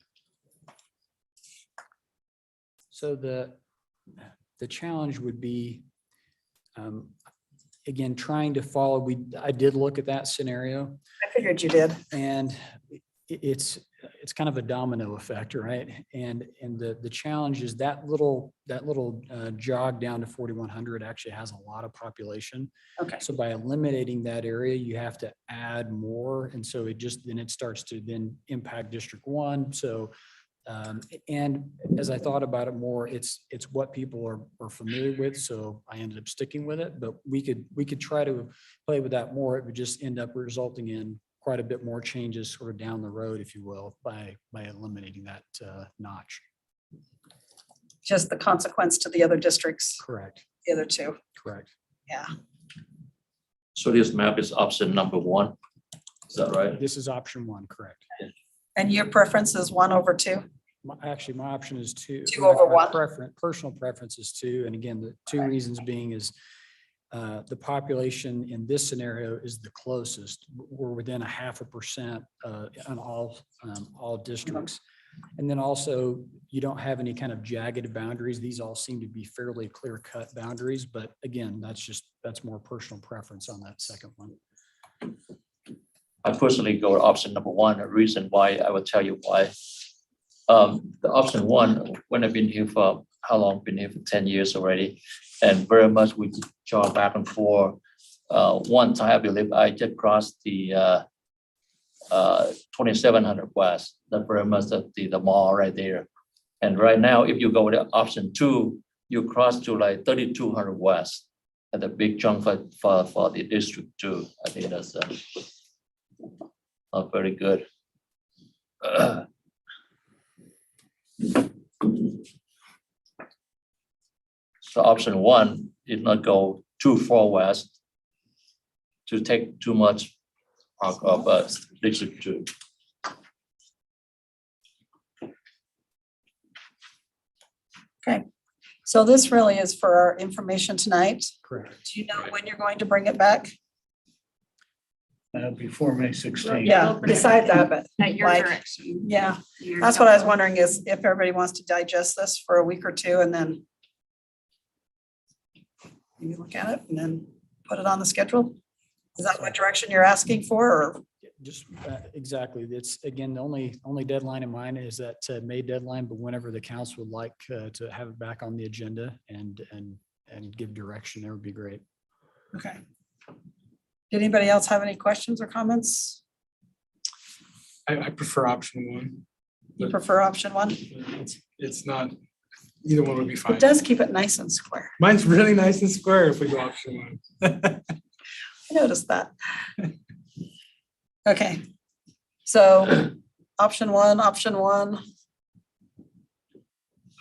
So the challenge would be, again, trying to follow, I did look at that scenario, I figured you did. and it's kind of a domino effect, right? And the challenge is that little jog down to 4,100 actually has a lot of population. Okay. So by eliminating that area, you have to add more. And so then it starts to then impact District 1. So, and as I thought about it more, it's what people are familiar with. So I ended up sticking with it, but we could try to play with that more. It would just end up resulting in quite a bit more changes sort of down the road, if you will, by eliminating that notch. Just the consequence to the other districts, Correct. the other two. Correct. Yeah. So this map is option number 1. Is that right? This is option 1, correct. And your preference is 1 over 2? Actually, my option is 2. 2 over My 1? Personal preference is 2. And again, the two reasons being is the population in this scenario is the closest. We're within 0.5% on all districts. And then also, you don't have any kind of jagged boundaries. These all seem to be fairly clear-cut boundaries. But again, that's more personal preference on that second one. I personally go to option number 1. A reason why, I will tell you why. The option 1, when I've been here for how long? Been here for 10 years already, and very much we jog back and forth. One time, I believe I did cross the 2700 West. That very much the mall right there. And right now, if you go to option 2, you cross to like 3200 West, at the big chunk for the District 2. I think that's not very good. So option 1 did not go too far west to take too much of District 2. Okay. So this really is for our information tonight. Correct. Do you know when you're going to bring it back? Before May 16th. Yeah, besides that, but At your like, direction. yeah, Your that's what I was wondering is if everybody wants to digest this for a week or two and then maybe look at it and then put it on the schedule. Is that what direction you're asking for, or? Just exactly. It's again, the only deadline in mind is that May deadline, but whenever the council would like to have it back on the agenda and give direction, that would be great. Okay. Did anybody else have any questions or comments? I prefer option 1. You prefer option 1? It's not, either one would be fine. It does keep it nice and square. Mine's really nice and square if we go option 1. I noticed that. Okay. So option 1. I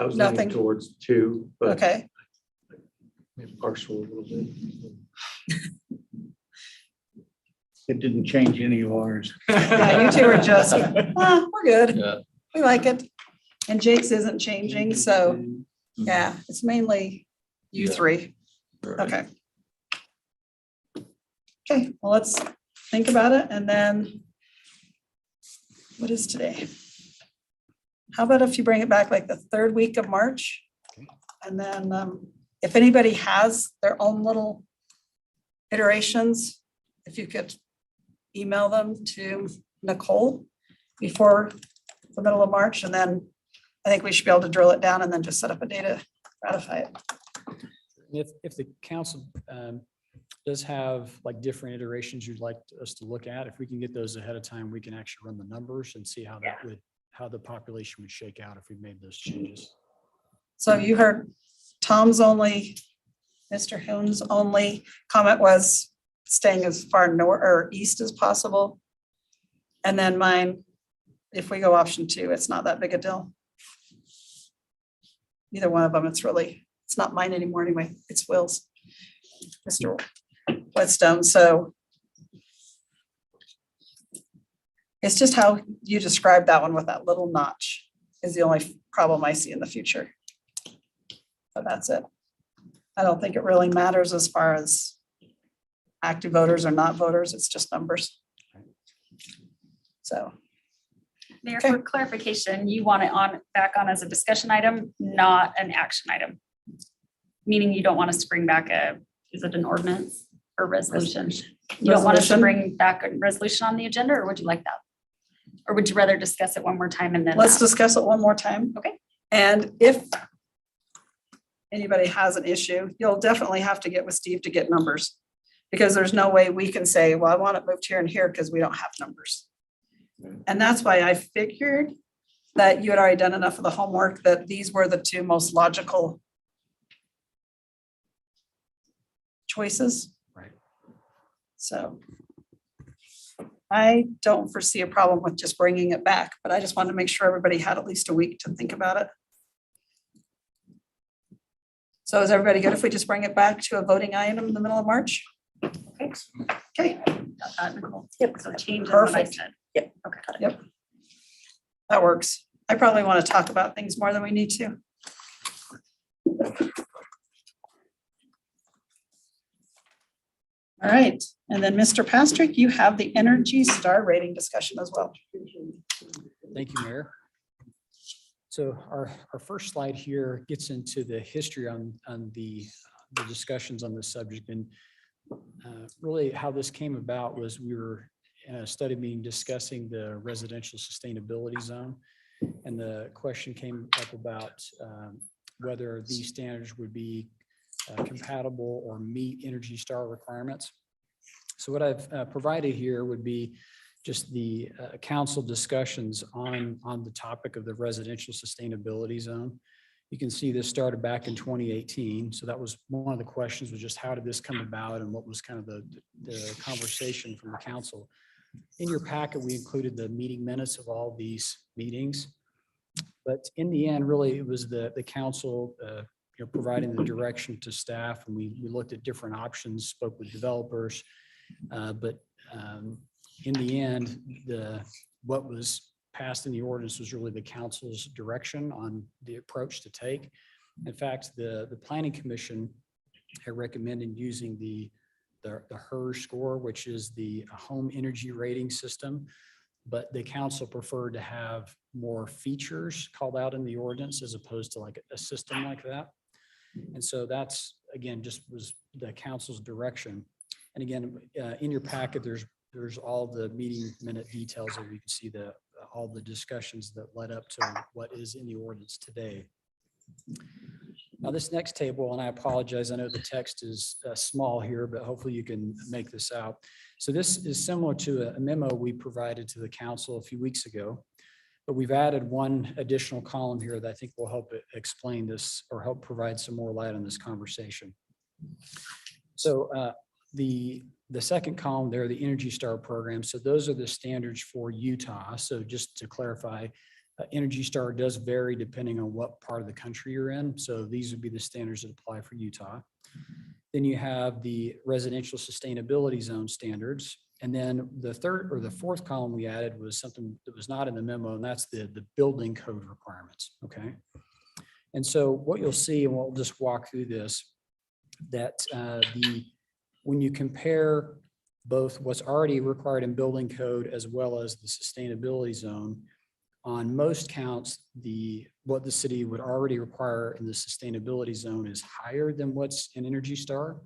was Nothing. leaning towards 2, but Okay. partial a little bit. It didn't change any of ours. Yeah, you two are just, we're good. Yeah. We like it. And Jake's isn't changing, so yeah, it's mainly you Yeah. 3. Right. Okay. Okay, well, let's think about it and then what is today? How about if you bring it back like the 3rd week of March? And then if anybody has their own little iterations, if you could email them to Nicole before the middle of March, and then I think we should be able to drill it down and then just set up a day to ratify it. If the council does have like different iterations you'd like us to look at, if we can get those ahead of time, we can actually run the numbers and see how that would, how the population would shake out if we made those changes. So you heard Tom's only, Mr. Hoon's only comment was staying as far north or east as possible. And then mine, if we go option 2, it's not that big a deal. Either one of them, it's not mine anymore anyway, it's Will's. Mr. Whetstone, so it's just how you described that one with that little notch is the only problem I see in the future. But that's it. I don't think it really matters as far as active voters or not voters, it's just numbers. So. Mayor, Okay. for clarification, you want it on, back on as a discussion item, not an action item? Meaning you don't want us to bring back is it an ordinance or resolution? You don't want us to Resolution. bring back a resolution on the agenda, or would you like that? Or would you rather discuss it one more time and then? Let's discuss it one more time. Okay. And if anybody has an issue, you'll definitely have to get with Steve to get numbers. Because there's no way we can say, well, I want it moved here and here because we don't have numbers. And that's why I figured that you had already done enough of the homework that these were the 2 most logical choices. Right. So I don't foresee a problem with just bringing it back, but I just wanted to make sure everybody had at least a week to think about it. So is everybody good if we just bring it back to a voting item in the middle of March? Okay, Got that, Nicole? Yep. So change what I Perfect. said. Yep. Okay, got it. Yep. That works. I probably want to talk about things more than we need to. All right, and then Mr. Pastrick, you have the Energy Star rating discussion as well. Thank you, Mayor. So our first slide here gets into the history on the discussions on this subject. And really how this came about was we were in a study meeting discussing the residential sustainability zone. And the question came up about whether these standards would be compatible or meet Energy Star requirements. So what I've provided here would be just the council discussions on the topic of the residential sustainability zone. You can see this started back in 2018. So that was one of the questions, was just how did this come about and what was kind of the conversation from the council. In your packet, we included the meeting minutes of all these meetings. But in the end, really, it was the council providing the direction to staff, and we looked at different options, spoke with developers. But in the end, what was passed in the ordinance was really the council's direction on the approach to take. In fact, the planning commission had recommended using the HERS score, which is the home energy rating system, but the council preferred to have more features called out in the ordinance as opposed to like a system like that. And so that's, again, just was the council's direction. And again, in your packet, there's all the meeting minute details that you can see all the discussions that led up to what is in the ordinance today. Now this next table, and I apologize, I know the text is small here, but hopefully you can make this out. So this is similar to a memo we provided to the council a few weeks ago, but we've added one additional column here that I think will help explain this or help provide some more light on this conversation. So the second column there, the Energy Star program. So those are the standards for Utah. So just to clarify, Energy Star does vary depending on what part of the country you're in. So these would be the standards that apply for Utah. Then you have the residential sustainability zone standards. And then the third or the fourth column we added was something that was not in the memo, and that's the building code requirements, okay? And so what you'll see, and we'll just walk through this, that when you compare both what's already required in building code as well as the sustainability zone, on most counts, what the city would already require in the sustainability zone is higher than what's in Energy Star.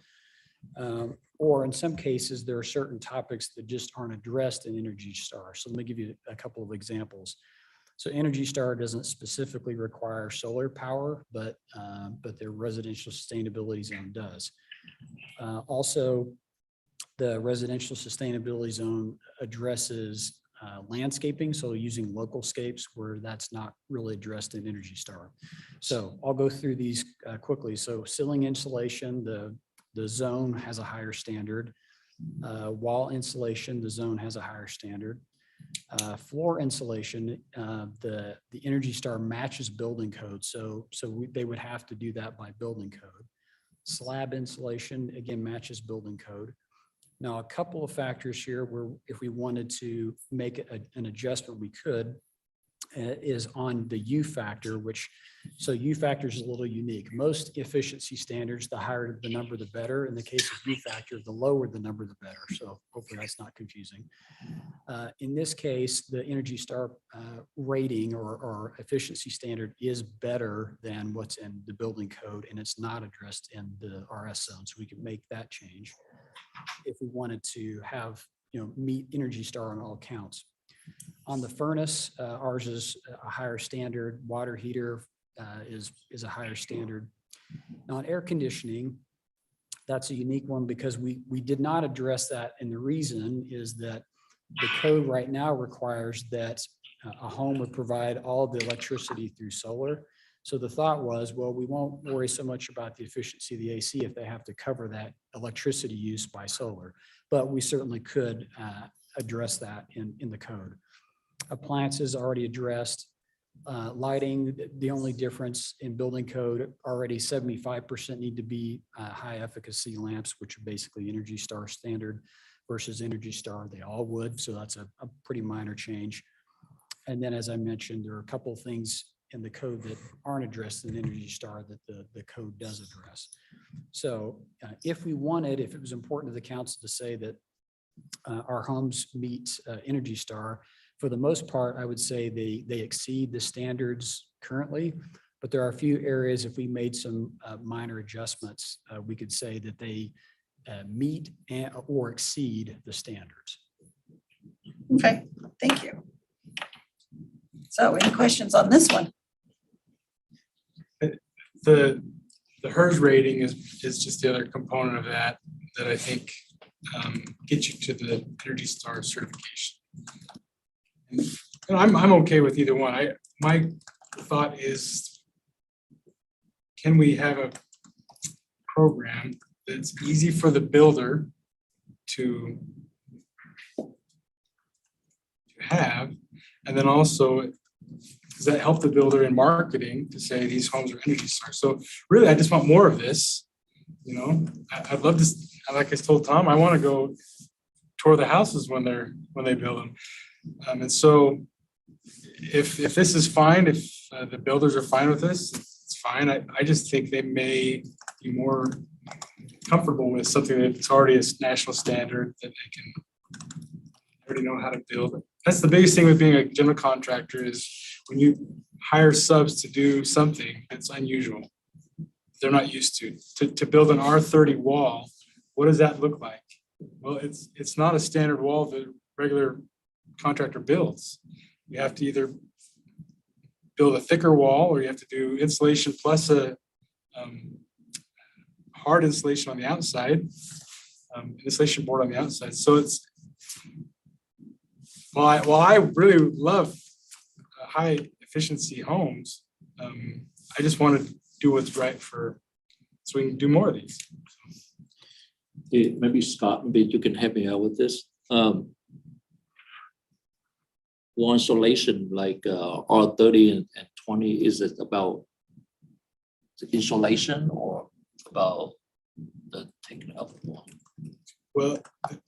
Or in some cases, there are certain topics that just aren't addressed in Energy Star. So let me give you a couple of examples. So Energy Star doesn't specifically require solar power, but their residential sustainability zone does. Also, the residential sustainability zone addresses landscaping, so using local scapes where that's not really addressed in Energy Star. So I'll go through these quickly. So ceiling insulation, the zone has a higher standard. Wall insulation, the zone has a higher standard. Floor insulation, the Energy Star matches building code, so they would have to do that by building code. Slab insulation, again, matches building code. Now, a couple of factors here where if we wanted to make an adjustment, we could, is on the U factor, so U factor is a little unique. Most efficiency standards, the higher the number, the better. In the case of U factor, the lower the number, the better. So hopefully that's not confusing. In this case, the Energy Star rating or efficiency standard is better than what's in the building code, and it's not addressed in the RS zone. So we could make that change if we wanted to have, meet Energy Star on all counts. On the furnace, ours is a higher standard. Water heater is a higher standard. Now, on air conditioning, that's a unique one because we did not address that. And the reason is that the code right now requires that a home would provide all the electricity through solar. So the thought was, well, we won't worry so much about the efficiency of the AC if they have to cover that electricity use by solar, but we certainly could address that in the code. Appliances already addressed. Lighting, the only difference in building code, already 75% need to be high efficacy lamps, which are basically Energy Star standard versus Energy Star. They all would, so that's a pretty minor change. And then, as I mentioned, there are a couple of things in the code that aren't addressed in Energy Star that the code does address. So if it was important to the council to say that our homes meet Energy Star, for the most part, I would say they exceed the standards currently, but there are a few areas, if we made some minor adjustments, we could say that they meet or exceed the standards. Okay, thank you. So any questions on this one? The HERS rating is just the other component of that I think gets you to the Energy Star certification. And I'm okay with either one. My thought is, can we have a program that's easy for the builder to have, and then also does that help the builder in marketing to say these homes are Energy Star? So really, I just want more of this. I'd love to, like I told Tom, I want to go tour the houses when they build them. And so if this is fine, if the builders are fine with this, it's fine. I just think they may be more comfortable with something that's already a national standard that they can already know how to build. That's the biggest thing with being a general contractor is when you hire subs to do something that's unusual, they're not used to build an R30 wall. What does that look like? Well, it's not a standard wall that regular contractor builds. You have to either build a thicker wall or you have to do insulation plus a hard insulation on the outside, insulation board on the outside. So it's, while I really love high efficiency homes, I just want to do what's right so we can do more of these. Yeah, maybe Scott, maybe you can help me out with this. Wall insulation like R30 and 20, is it about the insulation or about the taking up wall? Well,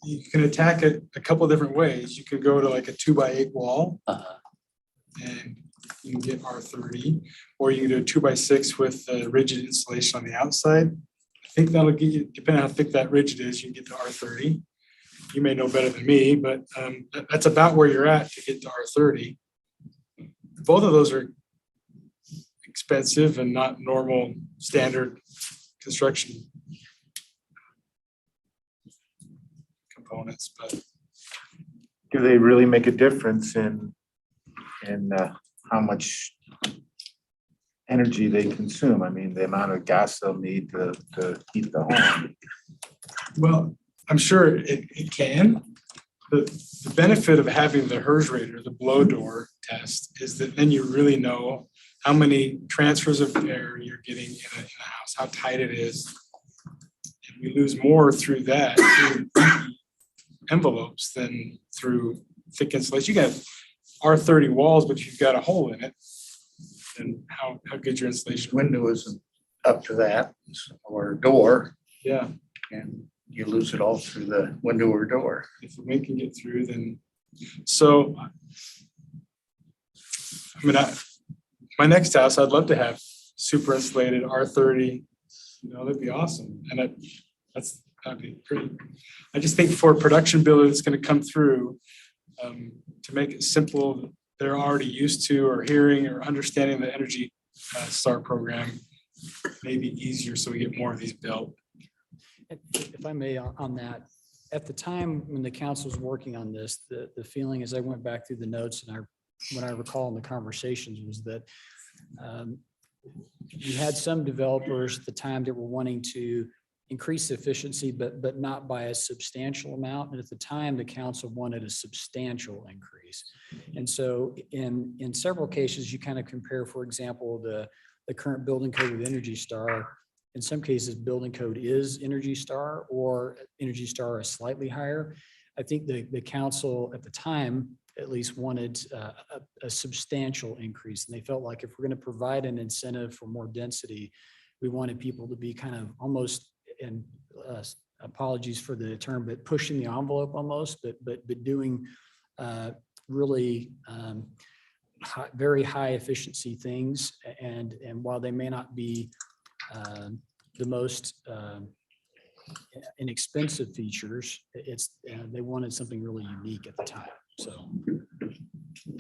you can attack it a couple different ways. You can go to like a 2x8 wall and you can get R30, or you can do a 2x6 with rigid insulation on the outside. I think that'll get you, depending on how thick that rigid is, you can get to R30. You may know better than me, but that's about where you're at to get to R30. Both of those are expensive and not normal standard construction components, but do they really make a difference in how much energy they consume. I mean, the amount of gas they'll need to heat the home. Well, I'm sure it can. The benefit of having the HERS rate or the blow door test is that then you really know how many transfers of air you're getting in a house, how tight it is. And we lose more through that through envelopes than through thick insulation. You got R30 walls, but you've got a hole in it. And how good your insulation. Window isn't up to that, or door, Yeah, and you lose it all through the window or door. if the wind can get through, then, so. I mean, my next house, I'd love to have super insulated R30, that'd be awesome. And that'd be great. I just think for a production builder that's gonna come through, to make it simple, they're already used to or hearing or understanding the Energy Star program, maybe easier so we get more of these built. If I may, on that, at the time when the council was working on this, the feeling as I went back through the notes and what I recall in the conversations was that you had some developers at the time that were wanting to increase efficiency, but not by a substantial amount. And at the time, the council wanted a substantial increase. And so in several cases, you kind of compare, for example, the current building code with Energy Star. In some cases, building code is Energy Star or Energy Star is slightly higher. I think the council at the time at least wanted a substantial increase. And they felt like if we're going to provide an incentive for more density, we wanted people to be kind of almost, and apologies for the term, but pushing the envelope almost, but doing really very high efficiency things. And while they may not be the most inexpensive features, they wanted something really unique at the time. So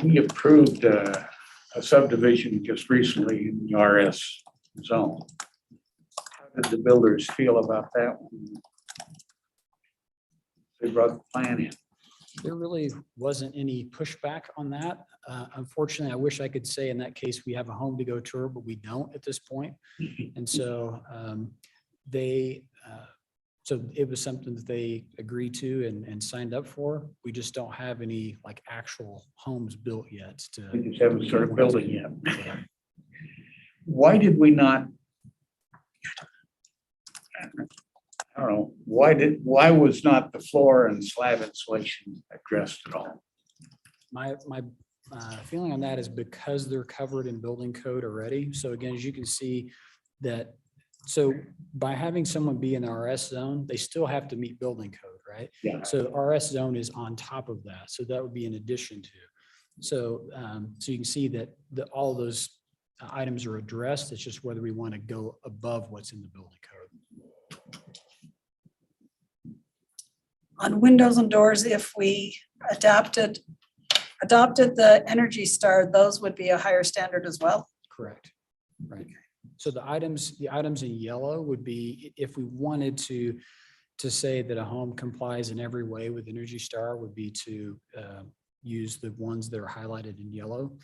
We approved a subdivision just recently in the RS zone. How did the builders feel about that one? They brought the plan in. there really wasn't any pushback on that. Unfortunately, I wish I could say in that case, we have a home to go tour, but we don't at this point. And so so it was something that they agreed to and signed up for. We just don't have any like actual homes built yet. We just haven't started building yet. Why did we not? I don't know, why was not the floor and slab insulation addressed at all? My feeling on that is because they're covered in building code already. So again, as you can see that, so by having someone be in the RS zone, they still have to meet building code, right? Yeah. So the RS zone is on top of that. So that would be in addition to. So you can see that all those items are addressed. It's just whether we want to go above what's in the building code. On windows and doors, if we adopted the Energy Star, those would be a higher standard as well. Correct. Right. So the items in yellow would be if we wanted to say that a home complies in every way with Energy Star would be to use the ones that are highlighted in yellow.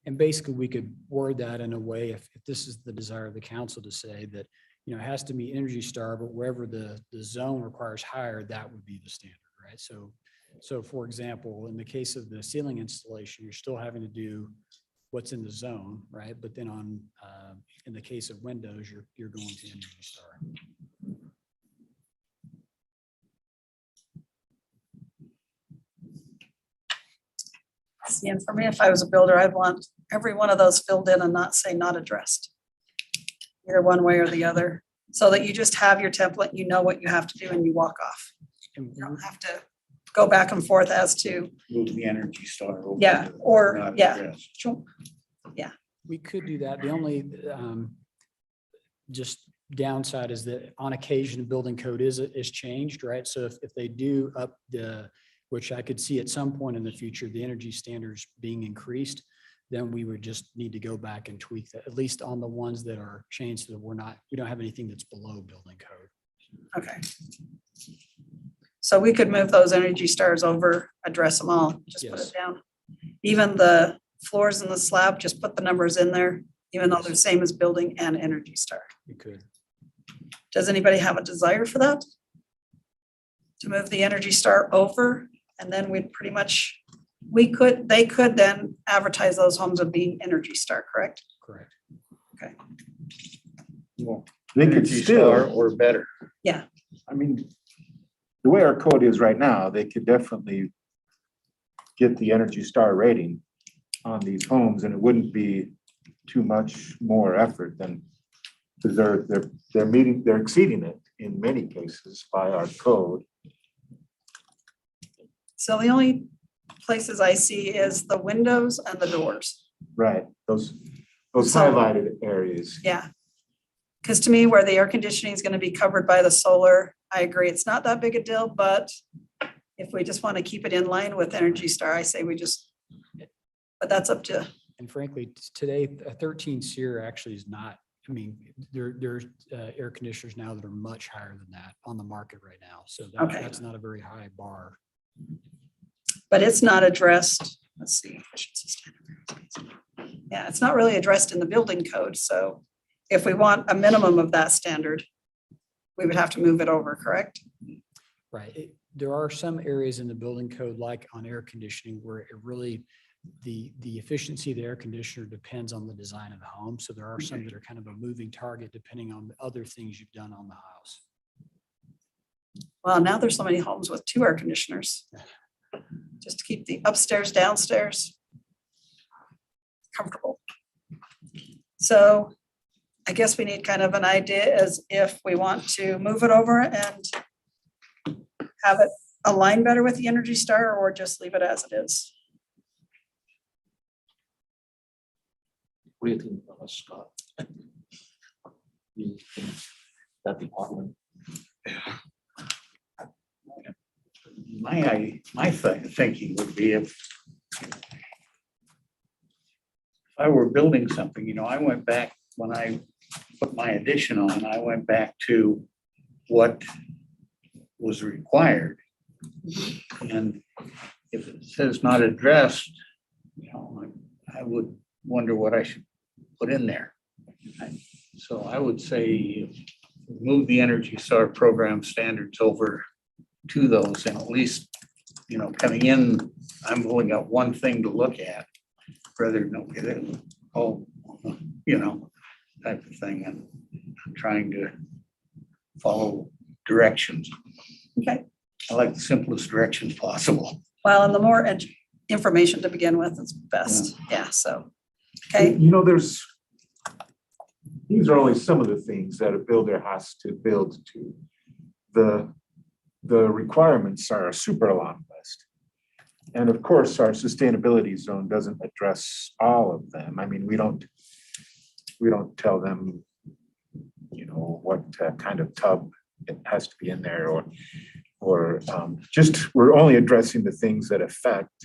And basically we could word that in a way, if this is the desire of the council to say that, it has to meet Energy Star, but wherever the zone requires higher, that would be the standard, right? So for example, in the case of the ceiling installation, you're still having to do what's in the zone, right? But then in the case of windows, you're going to Energy Star. See, and for me, if I was a builder, I'd want every one of those filled in and not say not addressed. Either one way or the other, so that you just have your template, you know what you have to do and you walk off. And You don't have to go back and forth as to, Move the Energy Star over yeah, to or, not yeah. addressed. Sure. we could do that. The only just downside is that on occasion, building code is changed, right? So if they do up which I could see at some point in the future, the energy standards being increased, then we would just need to go back and tweak that, at least on the ones that are changed, so that we don't have anything that's below building code. Okay. So we could move those Energy Stars over, address them all, just put Yes. it down. Even the floors in the slab, just put the numbers in there, even though they're the same as building and Energy Star. You could. Does anybody have a desire for that? To move the Energy Star over, and then we'd pretty much, they could then advertise those homes of being Energy Star, correct? Correct. Well, They could Energy Star still, or better. I mean, the way our code is right now, they could definitely get the Energy Star rating on these homes, and it wouldn't be too much more effort than, because they're exceeding it in many cases by our code. So the only places I see is the windows and the doors. Right, those So- highlighted areas. Yeah. Because to me, where the air conditioning is going to be covered by the solar, I agree, it's not that big a deal, but if we just want to keep it in line with Energy Star, I say we just, but that's up to, And frankly, today, a 13 SEER actually is not, I mean, there's air conditioners now that are much higher than that on the market right now. So Okay. that's not a very high bar. but it's not addressed. Let's see. Yeah, it's not really addressed in the building code, so if we want a minimum of that standard, we would have to move it over, correct? Right. There are some areas in the building code, like on air conditioning, where it really, the efficiency of the air conditioner depends on the design of the home. So there are some that are kind of a moving target depending on the other things you've done on the house. Well, now there's so many homes with 2 air conditioners. Just to keep the upstairs, downstairs comfortable. So I guess we need kind of an idea as if we want to move it over and have it align better with the Energy Star, or just leave it as it is. What do you think about Scott? You think that department? My thinking would be if I were building something, I went back when I put my addition on, I went back to what was required. And if it says not addressed, I would wonder what I should put in there. So I would say move the Energy Star program standards over to those, and at least, coming in, I'm only got one thing to look at rather than get it all, type of thing, and I'm trying to follow directions. Okay, I like the simplest directions possible. well, and the more information to begin with is best. Yeah, so, okay, These are only some of the things that a builder has to build to. The requirements are a super long list. And of course, our sustainability zone doesn't address all of them. I mean, we don't tell them, what kind of tub it has to be in there, or just, we're only addressing the things that affect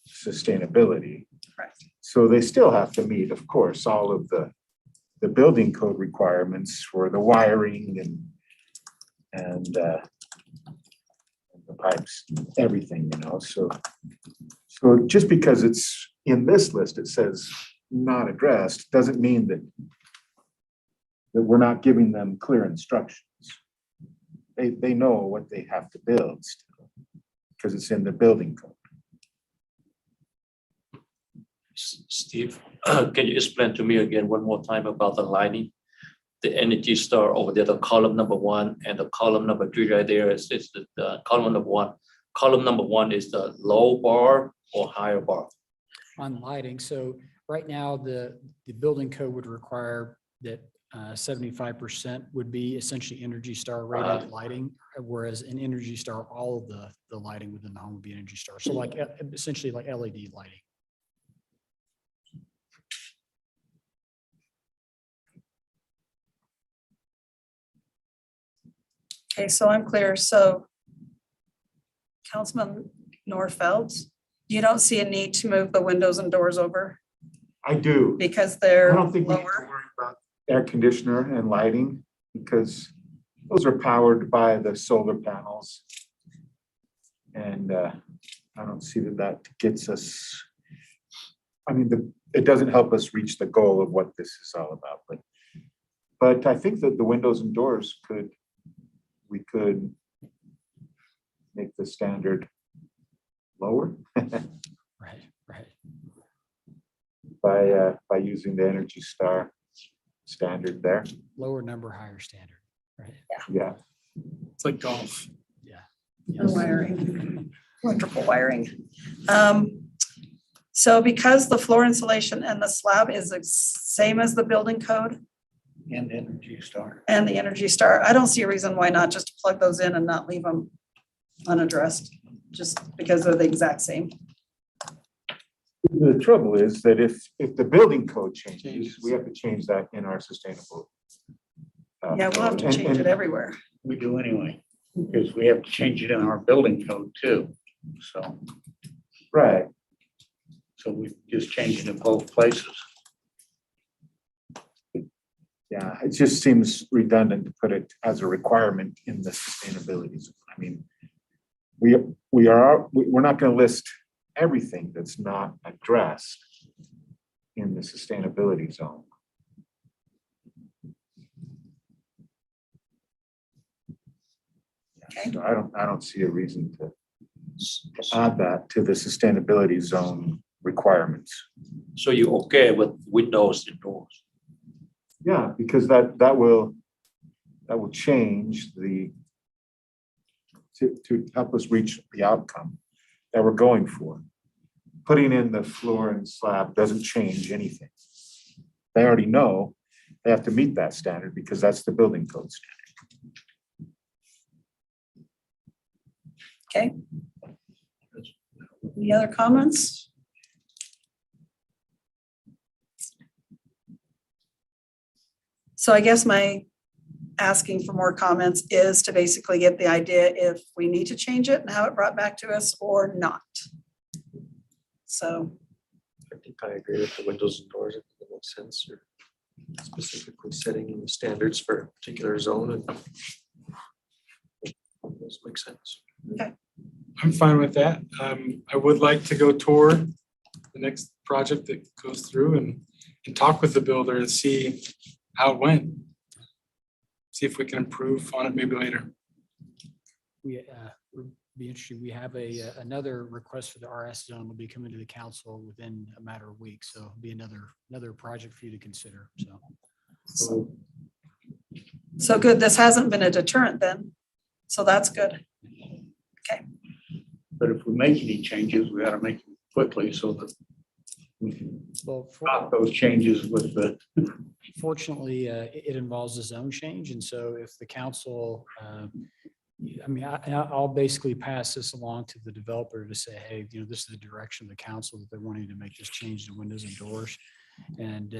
sustainability. Right. So they still have to meet, of course, all of the building code requirements for the wiring and the pipes, everything, so just because it's in this list, it says not addressed, doesn't mean that we're not giving them clear instructions. They know what they have to build still, because it's in the building code. Steve, can you explain to me again one more time about the lighting? The Energy Star over there, the column number 1 and the column number 3 right there is the column number 1. Column number 1 is the low bar or higher bar? On lighting, so right now, the building code would require that 75% would be essentially Energy Star rated lighting, whereas in Energy Star, all of the lighting within the home would be Energy Star. So like essentially like LED lighting. okay, so I'm clear. So Councilman Norfeld, you don't see a need to move the windows and doors over I do. because I they're don't think we need to lower? worry about air conditioner and lighting, because those are powered by the solar panels. And I don't see that gets us I mean, it doesn't help us reach the goal of what this is all about, but I think that the windows and doors we could make the standard lower Right. by using the Energy Star standard there. Lower number, higher standard, right? Yeah. It's like golf. And wiring, electrical wiring. So because the floor insulation and the slab is the same as the building code And Energy Star. and the Energy Star, I don't see a reason why not just plug those in and not leave them unaddressed, just because they're the exact same. The trouble is that if the building code changes, we have to change that in our sustainable. Yeah, we'll have to code. change it everywhere. We do anyway, because we have to change it in our building code too. So, Right. so we just change it in both places. Yeah, it just seems redundant to put it as a requirement in the sustainability zone. I mean, we're not going to list everything that's not addressed in the sustainability zone. Okay. So I don't see a reason to add that to the sustainability zone requirements. So you okay with windows and doors? Yeah, because that will change to help us reach the outcome that we're going for. Putting in the floor and slab doesn't change anything. They already know they have to meet that standard because that's the building code standard. Okay. Any other comments? So I guess my asking for more comments is to basically get the idea if we need to change it and have it brought back to us or not. So, I think I agree with the windows and doors. It doesn't make sense, or specifically setting the standards for a particular zone, and those make sense. okay, I'm fine with that. I would like to go tour the next project that goes through and talk with the builder and see how it went. See if we can improve on it maybe later. We would be interested. We have another request for the RS zone will be coming to the council within a matter of weeks. So it'll be another project for you to consider. so good. This hasn't been a deterrent then. So that's good. Okay, But if we make any changes, we ought to make them quickly so that we can stop those changes with the. Fortunately, it involves a zone change. And so if the council, I mean, I'll basically pass this along to the developer to say, hey, this is the direction of the council that they're wanting to make this change to windows and doors. And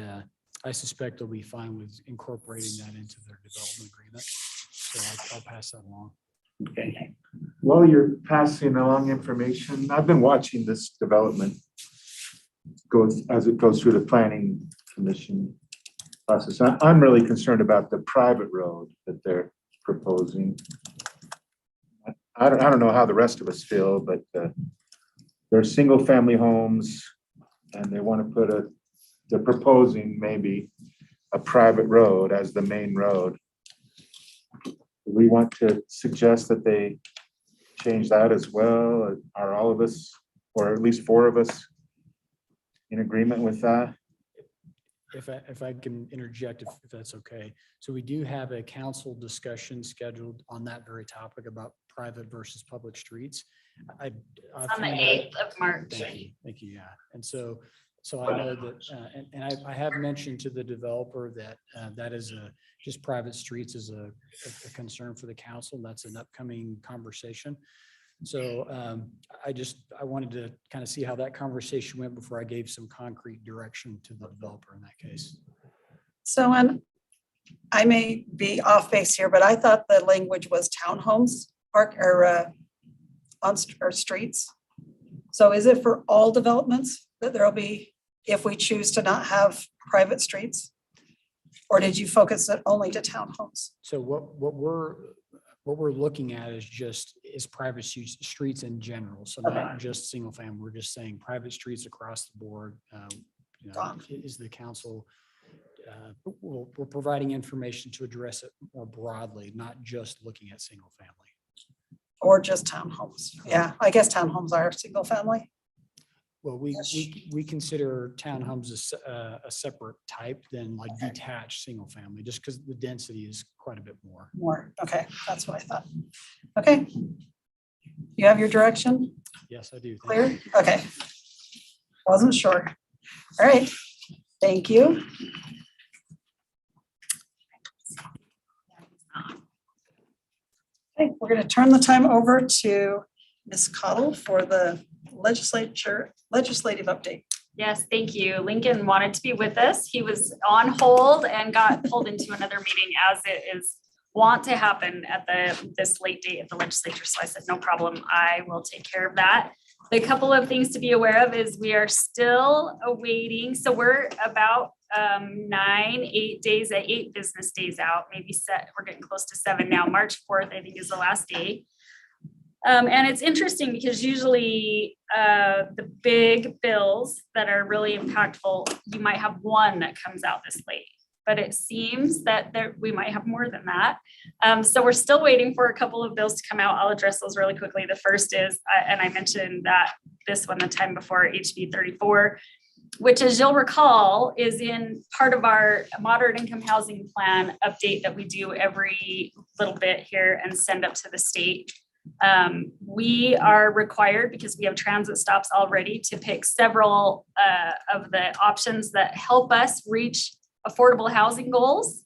I suspect they'll be fine with incorporating that into their development agreement. So I'll pass that along. Okay. While you're passing along information, I've been watching this development as it goes through the planning commission process. I'm really concerned about the private road that they're proposing. I don't know how the rest of us feel, but they're single family homes and they want to they're proposing maybe a private road as the main road. We want to suggest that they change that as well. Are all of us, or at least 4 of us, in agreement with that? If I can interject, if that's okay. So we do have a council discussion scheduled on that very topic about private versus public streets. On the 8th of March. Thank you. Yeah. And so I know that, and I have mentioned to the developer that that is just private streets is a concern for the council. That's an upcoming conversation. So I wanted to kind of see how that conversation went before I gave some concrete direction to the developer in that case. so and I may be off base here, but I thought the language was townhomes park or or streets. So is it for all developments that there'll be, if we choose to not have private streets? Or did you focus it only to townhomes? So what we're what we're looking at is private streets in general. So not just single family. We're just saying private streets across the board. Is the council, we're providing information to address it more broadly, not just looking at single family. Or just townhomes. Yeah, I guess townhomes are single family. Well, we consider townhomes a separate type than like detached single family, just because the density is quite a bit more. More, okay, that's what I thought. Okay. You have your direction Yes, I do. Thank clear? you. Okay. Wasn't sure. All right, thank you. Okay, we're gonna turn the time over to Ms. Cottle for the legislative update. Yes, thank you. Lincoln wanted to be with us. He was on hold and got pulled into another meeting, as it is wont to happen at this late date at the legislature. So I said, no problem, I will take care of that. The couple of things to be aware of is we are still awaiting. So we're about 8 business days out, maybe we're getting close to 7 now. March 4th, I think, is the last day. And it's interesting because usually the big bills that are really impactful, you might have one that comes out this late, but it seems that we might have more than that. So we're still waiting for a couple of bills to come out. I'll address those really quickly. The first is, and I mentioned that this one the time before, HB 34, which, as you'll recall, is in part of our moderate income housing plan update that we do every little bit here and send up to the state. We are required, because we have transit stops already, to pick several of the options that help us reach affordable housing goals.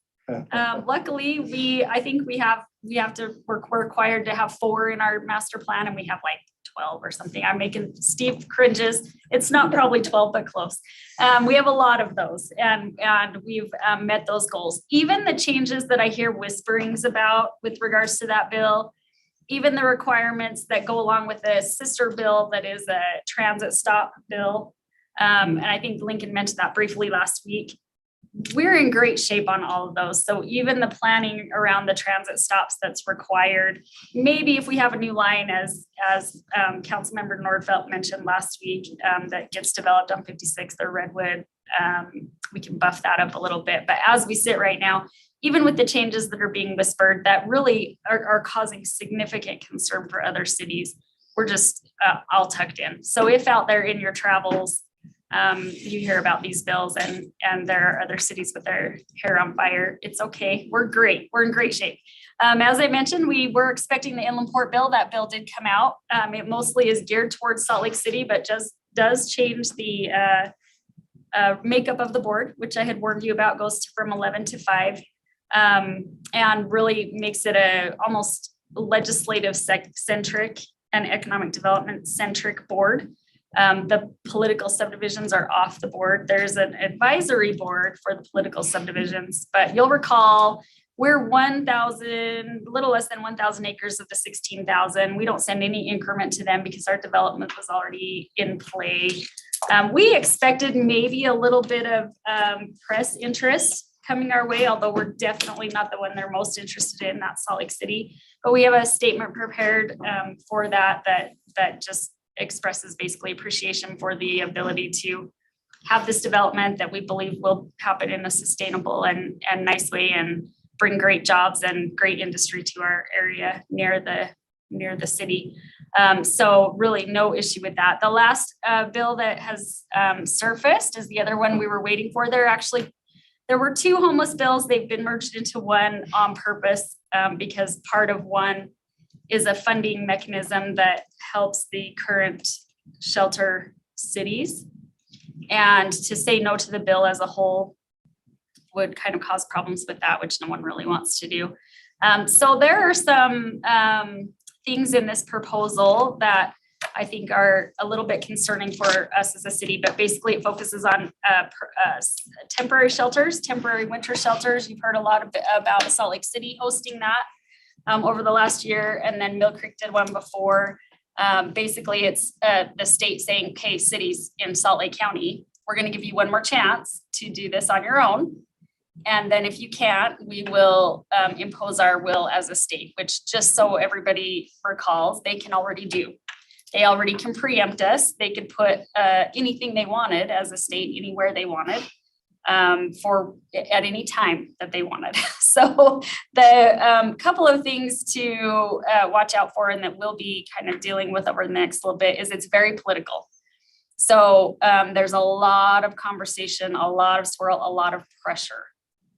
Luckily, I think we're required to have 4 in our master plan, and we have like 12 or something. I'm making Steve cringes. It's not probably 12, but close. We have a lot of those, and we've met those goals. Even the changes that I hear whisperings about with regards to that bill, even the requirements that go along with a sister bill that is a transit stop bill. And I think Lincoln mentioned that briefly last week. We're in great shape on all of those. So even the planning around the transit stops that's required, maybe if we have a new line, as Councilmember Nordfelt mentioned last week, that gets developed on 56th or Redwood, we can buff that up a little bit. But as we sit right now, even with the changes that are being whispered that really are causing significant concern for other cities, we're just all tucked in. So if out there in your travels, you hear about these bills and there are other cities with their hair on fire, it's okay. We're great. We're in great shape. As I mentioned, we were expecting the Inland Port bill. That bill did come out. It mostly is geared towards Salt Lake City, but just does change the makeup of the board, which I had warned you about, goes from 11 to 5. And really makes it a almost legislative centric and economic development centric board. The political subdivisions are off the board. There's an advisory board for the political subdivisions, but you'll recall we're 1,000, a little less than 1,000 acres of the 16,000. We don't send any increment to them because our development was already in play. We expected maybe a little bit of press interest coming our way, although we're definitely not the one they're most interested in, that's Salt Lake City. But we have a statement prepared for that just expresses basically appreciation for the ability to have this development that we believe will happen in a sustainable and nice way and bring great jobs and great industry to our area near the city. So really no issue with that. The last bill that has surfaced is the other one we were waiting for. There were 2 homeless bills. They've been merged into one on purpose because part of one is a funding mechanism that helps the current shelter cities. And to say no to the bill as a whole would kind of cause problems with that, which no one really wants to do. So there are some things in this proposal that I think are a little bit concerning for us as a city, but basically it focuses on temporary shelters, temporary winter shelters. You've heard a lot about Salt Lake City hosting that over the last year, and then Mill Creek did one before. Basically, it's the state saying, okay, cities in Salt Lake County, we're going to give you one more chance to do this on your own. And then if you can't, we will impose our will as a state, which just so everybody recalls, they can already do. They already can preempt us. They could put anything they wanted as a state, anywhere they wanted, for at any time that they wanted. So the couple of things to watch out for and that we'll be kind of dealing with over the next little bit is it's very political. So there's a lot of conversation, a lot of swirl, a lot of pressure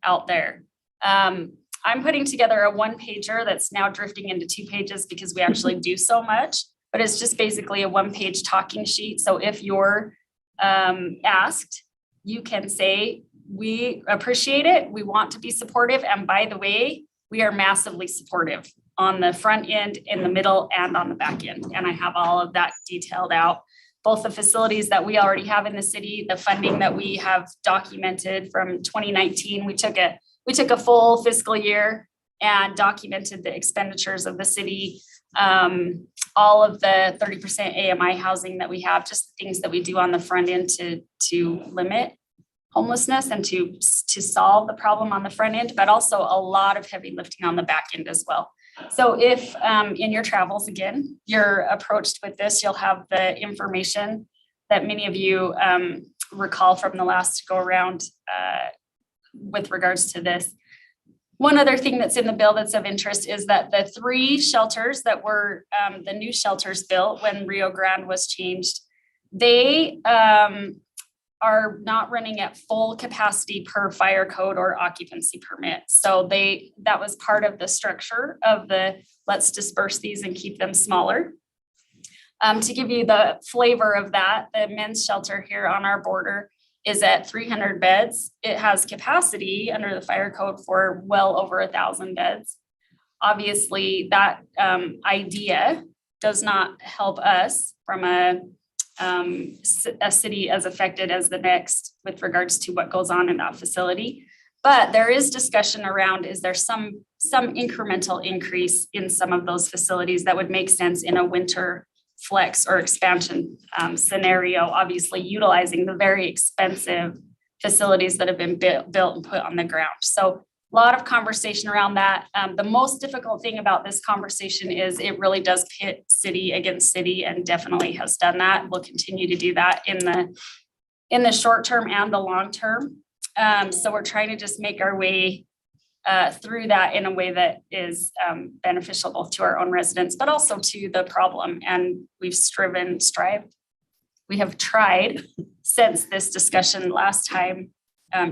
out there. I'm putting together a 1-pager that's now drifting into 2 pages because we actually do so much, but it's just basically a 1-page talking sheet. So if you're asked, you can say, we appreciate it. We want to be supportive. And by the way, we are massively supportive on the front end, in the middle, and on the back end. And I have all of that detailed out. Both the facilities that we already have in the city, the funding that we have documented from 2019. We took a full fiscal year and documented the expenditures of the city, all of the 30% AMI housing that we have, just things that we do on the front end to limit homelessness and to solve the problem on the front end, but also a lot of heavy lifting on the back end as well. So if in your travels, again, you're approached with this, you'll have the information that many of you recall from the last go around with regards to this. One other thing that's in the bill that's of interest is that the 3 shelters that were the new shelters built when Rio Grande was changed, they are not running at full capacity per fire code or occupancy permit. So that was part of the structure of the let's disperse these and keep them smaller. To give you the flavor of that, the men's shelter here on our border is at 300 beds. It has capacity under the fire code for well over 1,000 beds. Obviously, that idea does not help us from a city as affected as the next with regards to what goes on in that facility. But there is discussion around, is there some incremental increase in some of those facilities that would make sense in a winter flex or expansion scenario, obviously utilizing the very expensive facilities that have been built and put on the ground. So a lot of conversation around that. The most difficult thing about this conversation is it really does pit city against city and definitely has done that. We'll continue to do that in the short term and the long term. So we're trying to just make our way through that in a way that is beneficial both to our own residents, but also to the problem. And we've we have tried since this discussion last time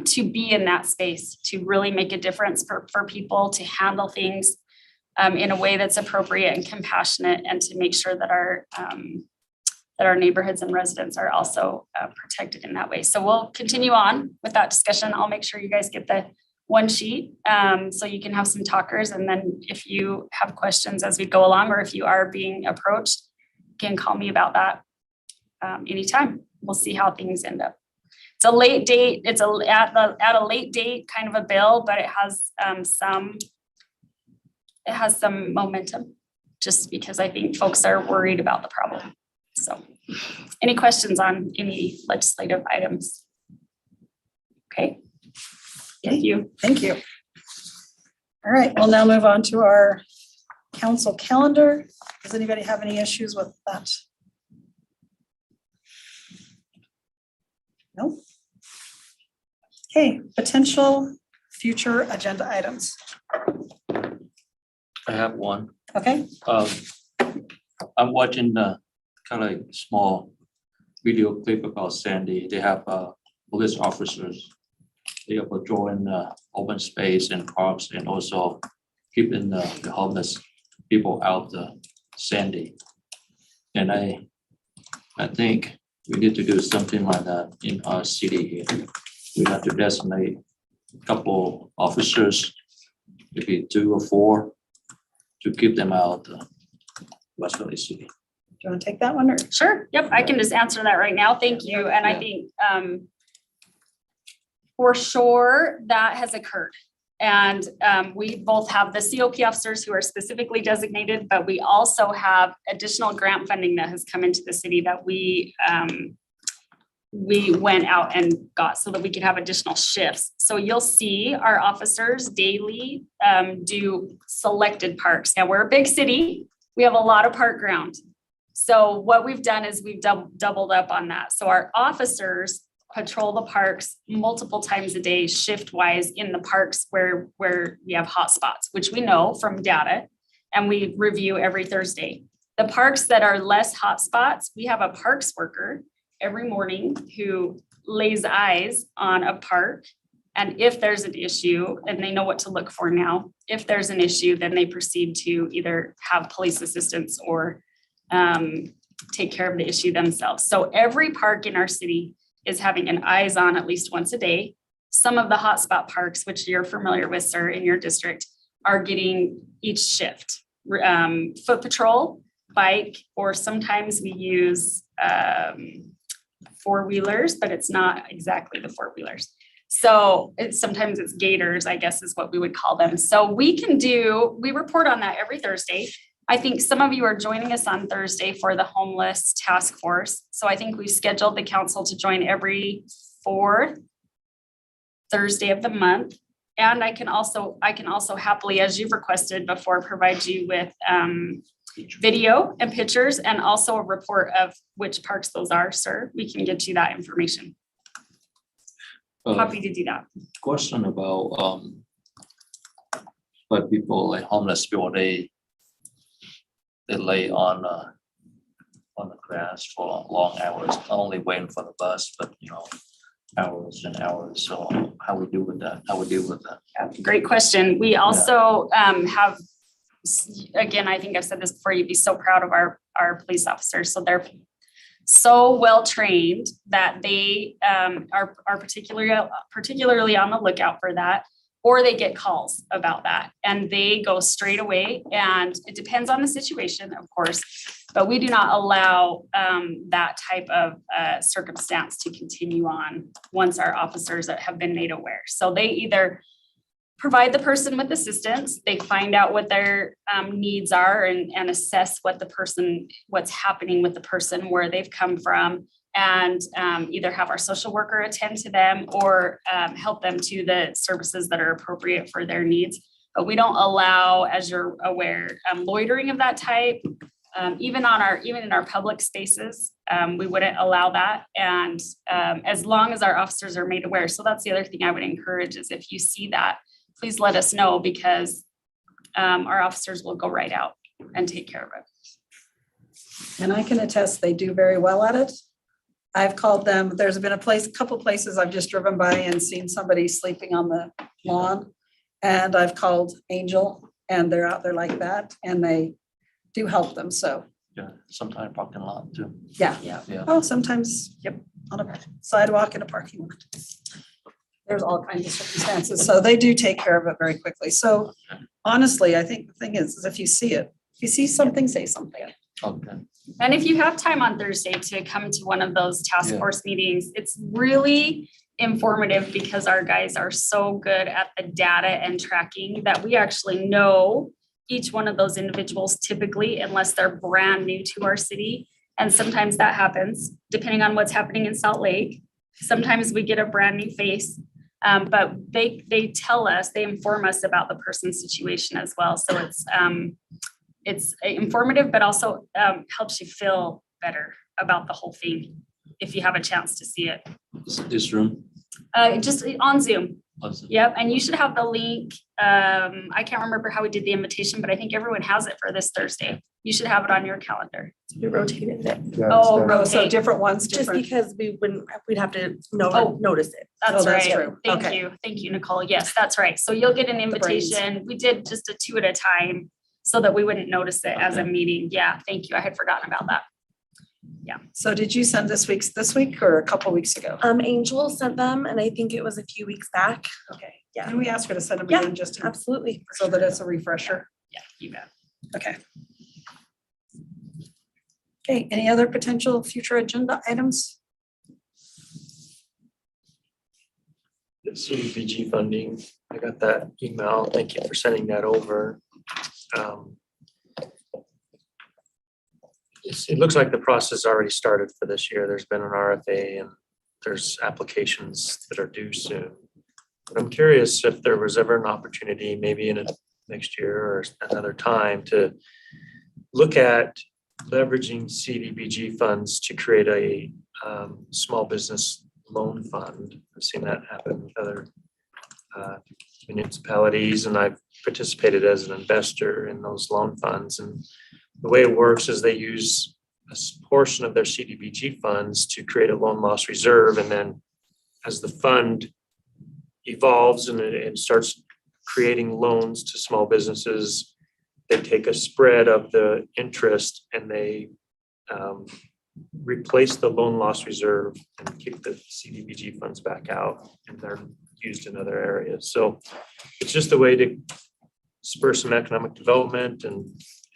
to be in that space, to really make a difference for people, to handle things in a way that's appropriate and compassionate, and to make sure that our neighborhoods and residents are also protected in that way. So we'll continue on with that discussion. I'll make sure you guys get the 1 sheet so you can have some talkers. And then if you have questions as we go along, or if you are being approached, you can call me about that anytime. We'll see how things end up. It's a late date. It's at a late date kind of a bill, but it has some momentum just because I think folks are worried about the problem. So any questions on any legislative items? Okay. Thank you. Thank you. All right, we'll now move on to our council calendar. Does anybody have any issues with that? No? Okay, potential future agenda items. I have one. Okay, I'm watching the kind of like small video clip about Sandy. They have police officers. They are patrolling open space and parks and also keeping the homeless people out the Sandy. And I think we need to do something like that in our city here. We have to designate a couple officers, maybe 2 or 4, to keep them out of West Valley City. do you want to take that one or? Sure. Yep. I can just answer that right now. Thank you. And I think for sure that has occurred. And we both have the COP officers who are specifically designated, but we also have additional grant funding that has come into the city that we we went out and got so that we could have additional shifts. So you'll see our officers daily do selected parks. Now, we're a big city. We have a lot of park ground. So what we've done is we've doubled up on that. So our officers patrol the parks multiple times a day, shift wise, in the parks where we have hotspots, which we know from data, and we review every Thursday. The parks that are less hotspots, we have a parks worker every morning who lays eyes on a park. And if there's an issue, and they know what to look for now, if there's an issue, then they proceed to either have police assistance or take care of the issue themselves. So every park in our city is having an eyes on at least once a day. Some of the hotspot parks, which you're familiar with, sir, in your district, are getting each shift. Foot patrol, bike, or sometimes we use four-wheelers, but it's not exactly the four-wheelers. So sometimes it's gators, I guess is what we would call them. So we report on that every Thursday. I think some of you are joining us on Thursday for the homeless task force. So I think we've scheduled the council to join every fourth Thursday of the month. And I can also happily, as you've requested before, provide you with video and pictures and also a report of which parks those are, sir. We can get you that information. Happy to do that. Question about but people like homeless people, they lay on the grass for long hours, not only waiting for the bus, but hours and hours. So how we deal with that? Great question. We also have, again, I think I've said this before, you'd be so proud of our police officers. So they're so well trained that they are particularly on the lookout for that, or they get calls about that and they go straight away. And it depends on the situation, of course, but we do not allow that type of circumstance to continue on once our officers have been made aware. So they either provide the person with assistance, they find out what their needs are and assess what's happening with the person, where they've come from, and either have our social worker attend to them or help them to the services that are appropriate for their needs. But we don't allow, as you're aware, loitering of that type. Even in our public spaces, we wouldn't allow that. And as long as our officers are made aware. So that's the other thing I would encourage is if you see that, please let us know, because our officers will go right out and take care of it. And I can attest they do very well at it. I've called them. There's been a couple places I've just driven by and seen somebody sleeping on the lawn. And I've called Angel and they're out there like that and they do help them. So Yeah, sometimes parking lot too. yeah. Yeah. Oh, sometimes, yep, on a sidewalk in a parking lot. There's all kinds of circumstances. So they do take care of it very quickly. So honestly, I think the thing is if you see something, say something. Okay. And if you have time on Thursday to come to one of those task Yeah. force meetings, it's really informative because our guys are so good at the data and tracking that we actually know each one of those individuals typically, unless they're brand new to our city. And sometimes that happens depending on what's happening in Salt Lake. Sometimes we get a brand new face, but they tell us, they inform us about the person's situation as well. So it's informative, but also helps you feel better about the whole thing if you have a chance to see it. This room. Just on Zoom. Also. Yep, and you should have the link. I can't remember how we did the invitation, but I think everyone has it for this Thursday. You should have it on your calendar. We rotated it. Oh, Oh, so rotate. different ones, Just different. because we'd have to Oh. notice it. That's that's right. true. Thank Okay. you. Thank you, Nicole. Yes, that's right. So you'll get an brains. invitation. We did just a 2 at a time so that we wouldn't notice it as a Okay. meeting. Yeah, thank you. I had forgotten about that. So did you send this week or a couple weeks ago? Angel sent them and I think it was a few weeks back. Okay. Yeah. Can we ask her to send them Yeah, again just to- Absolutely. so that it's a refresher? Yeah, you bet. Okay. Okay, any other potential future agenda items? CDBG funding, I got that email. Thank you for sending that over. It looks like the process already started for this year. There's been an RFA and there's applications that are due soon. But I'm curious if there was ever an opportunity, maybe in a next year or another time, to look at leveraging CDBG funds to create a small business loan fund. I've seen that happen with other municipalities, and I've participated as an investor in those loan funds. And the way it works is they use a portion of their CDBG funds to create a loan loss reserve, and then as the fund evolves and it starts creating loans to small businesses, they take a spread of the interest and they replace the loan loss reserve and kick the CDBG funds back out, and they're used in other areas. So it's just a way to spur some economic development and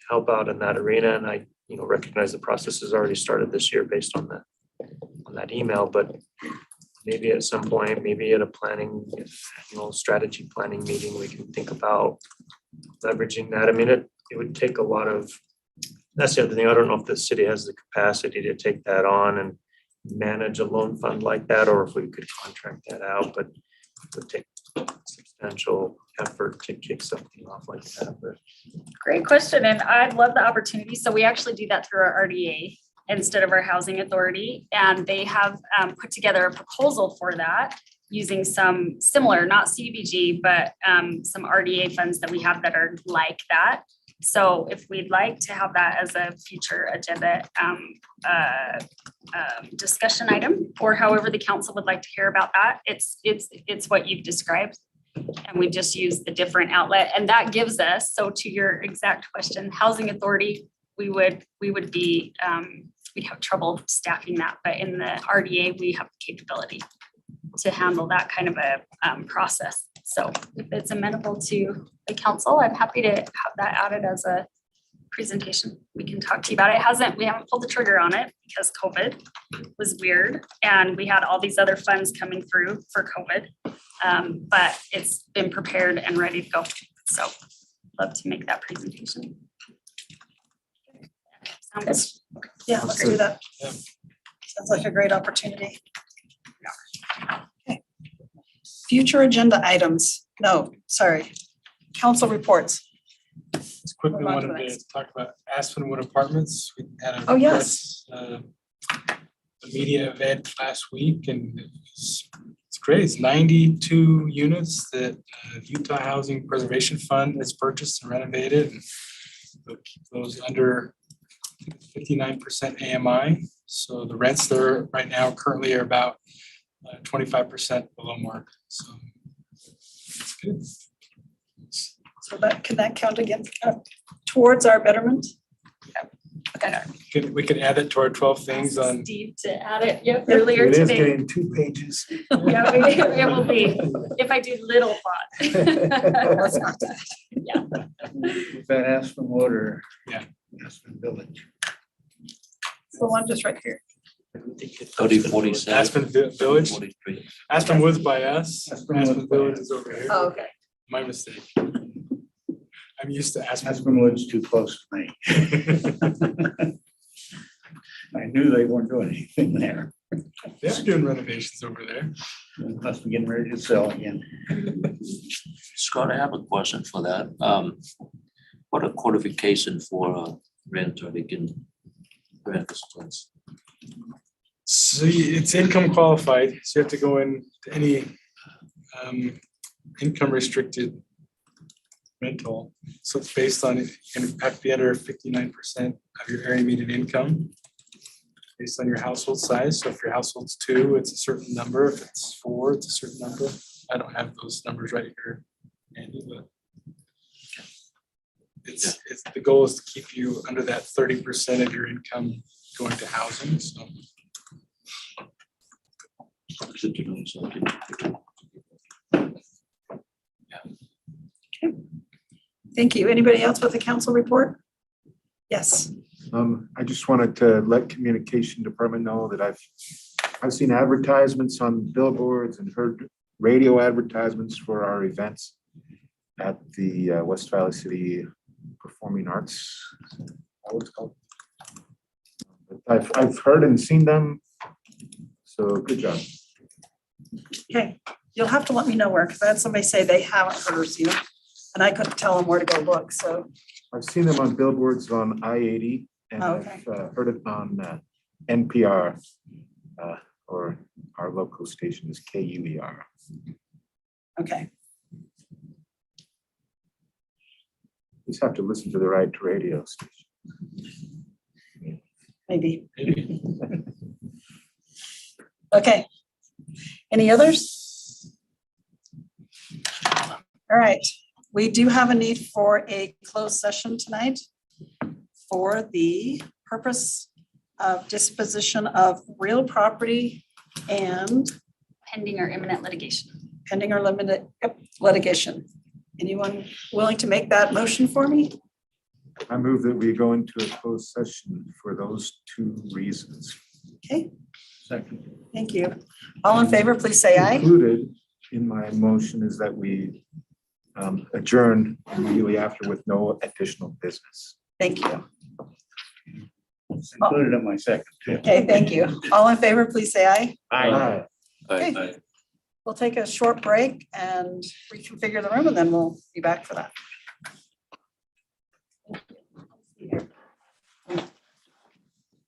help out in that arena. And I, recognize the process has already started this year based on that email, but maybe at some point, maybe at a planning, strategy planning meeting, we can think about leveraging that. I mean, it would take a lot of, that's the other thing. I don't know if the city has the capacity to take that on and manage a loan fund like that, or if we could contract that out, but it would take substantial effort to kick something off like that. But Great question, and I'd love the opportunity. So we actually do that through our RDA instead of our housing authority, and they have put together a proposal for that using some similar, not CDBG, but some RDA funds that we have that are like that. So if we'd like to have that as a future agenda discussion item, or however the council would like to hear about that, it's what you've described. And we just use the different outlet, and that gives us, so to your exact question, housing authority, we would be, we'd have trouble staffing that, but in the RDA, we have the capability to handle that kind of a process. So if it's amenable to the council, I'm happy to have that added as a presentation. We can talk to you about it. We haven't pulled the trigger on it because COVID was weird and we had all these other funds coming through for COVID. But it's been prepared and ready to go. So love to make that presentation. Sounds Yeah, let's do that. Sounds like a great opportunity. Okay. Future agenda items. No, sorry. Council reports. Just quickly Move on to wanted the to next. talk about Aspenwood Apartments. We had a Oh, yes. a media event last week, and it's great. It's 92 units that Utah Housing Preservation Fund has purchased and renovated, and they'll keep those under 59% AMI. So the rents there right now currently are about 25% below market. So it's good. So that, can that count again towards our betterment? We could add it to our 12 things on. Steve to add it, yep, earlier it is today. getting 2 pages. Yeah, it will be, if I do little thought. Let's not do that. Yeah. Is that Aspenwood or? Yeah. Aspen Village. The one just right here. 3047. Aspen Village. 43. Aspen Woods by us. Aspenwood's Aspen by Village us. is over here. Oh, okay. My mistake. I'm used to Aspen. Aspenwood's too close to me. I knew they weren't doing anything there. They're doing renovations over there. Must be getting ready to sell again. Scott, I have a question for that. What a qualification for a renter they can rent this place? So it's income qualified, so you have to go in to any income restricted rental. So it's based on, you can have to be under 59% of your area median income based on your household size. So if your household's 2, it's a certain number. If it's 4, it's a certain number. I don't have those numbers right here, Andy, but it's the goal is to keep you under that 30% of your income going to housing. So Good to know something. Thank you. Anybody else with a council report? Yes. I just wanted to let communication department know that I've seen advertisements on billboards and heard radio advertisements for our events at the West Valley City Performing Arts. Is that what it's called? I've heard and seen them. So good job. Okay, you'll have to let me know where, because I had somebody say they haven't heard or seen them, and I couldn't tell them where to go look, so. I've seen them on billboards on I-80 and Oh, I've okay. heard it on NPR, or our local station is KUER. Okay, Just have to listen to the right radio station. maybe. Okay. Any others? All right, we do have a need for a closed session tonight for the purpose of disposition of real property and Pending or imminent litigation. pending or limited litigation. Anyone willing to make that motion for me? I move that we go into a closed session for those two reasons. Okay, Second. thank you. All in favor, please say aye. Included in my motion is that we adjourn immediately after with no additional business. Thank you. Included in my second too. Okay, thank you. All in favor, please say aye. Aye. Okay. We'll take a short break and reconfigure the room, and then we'll be back for that.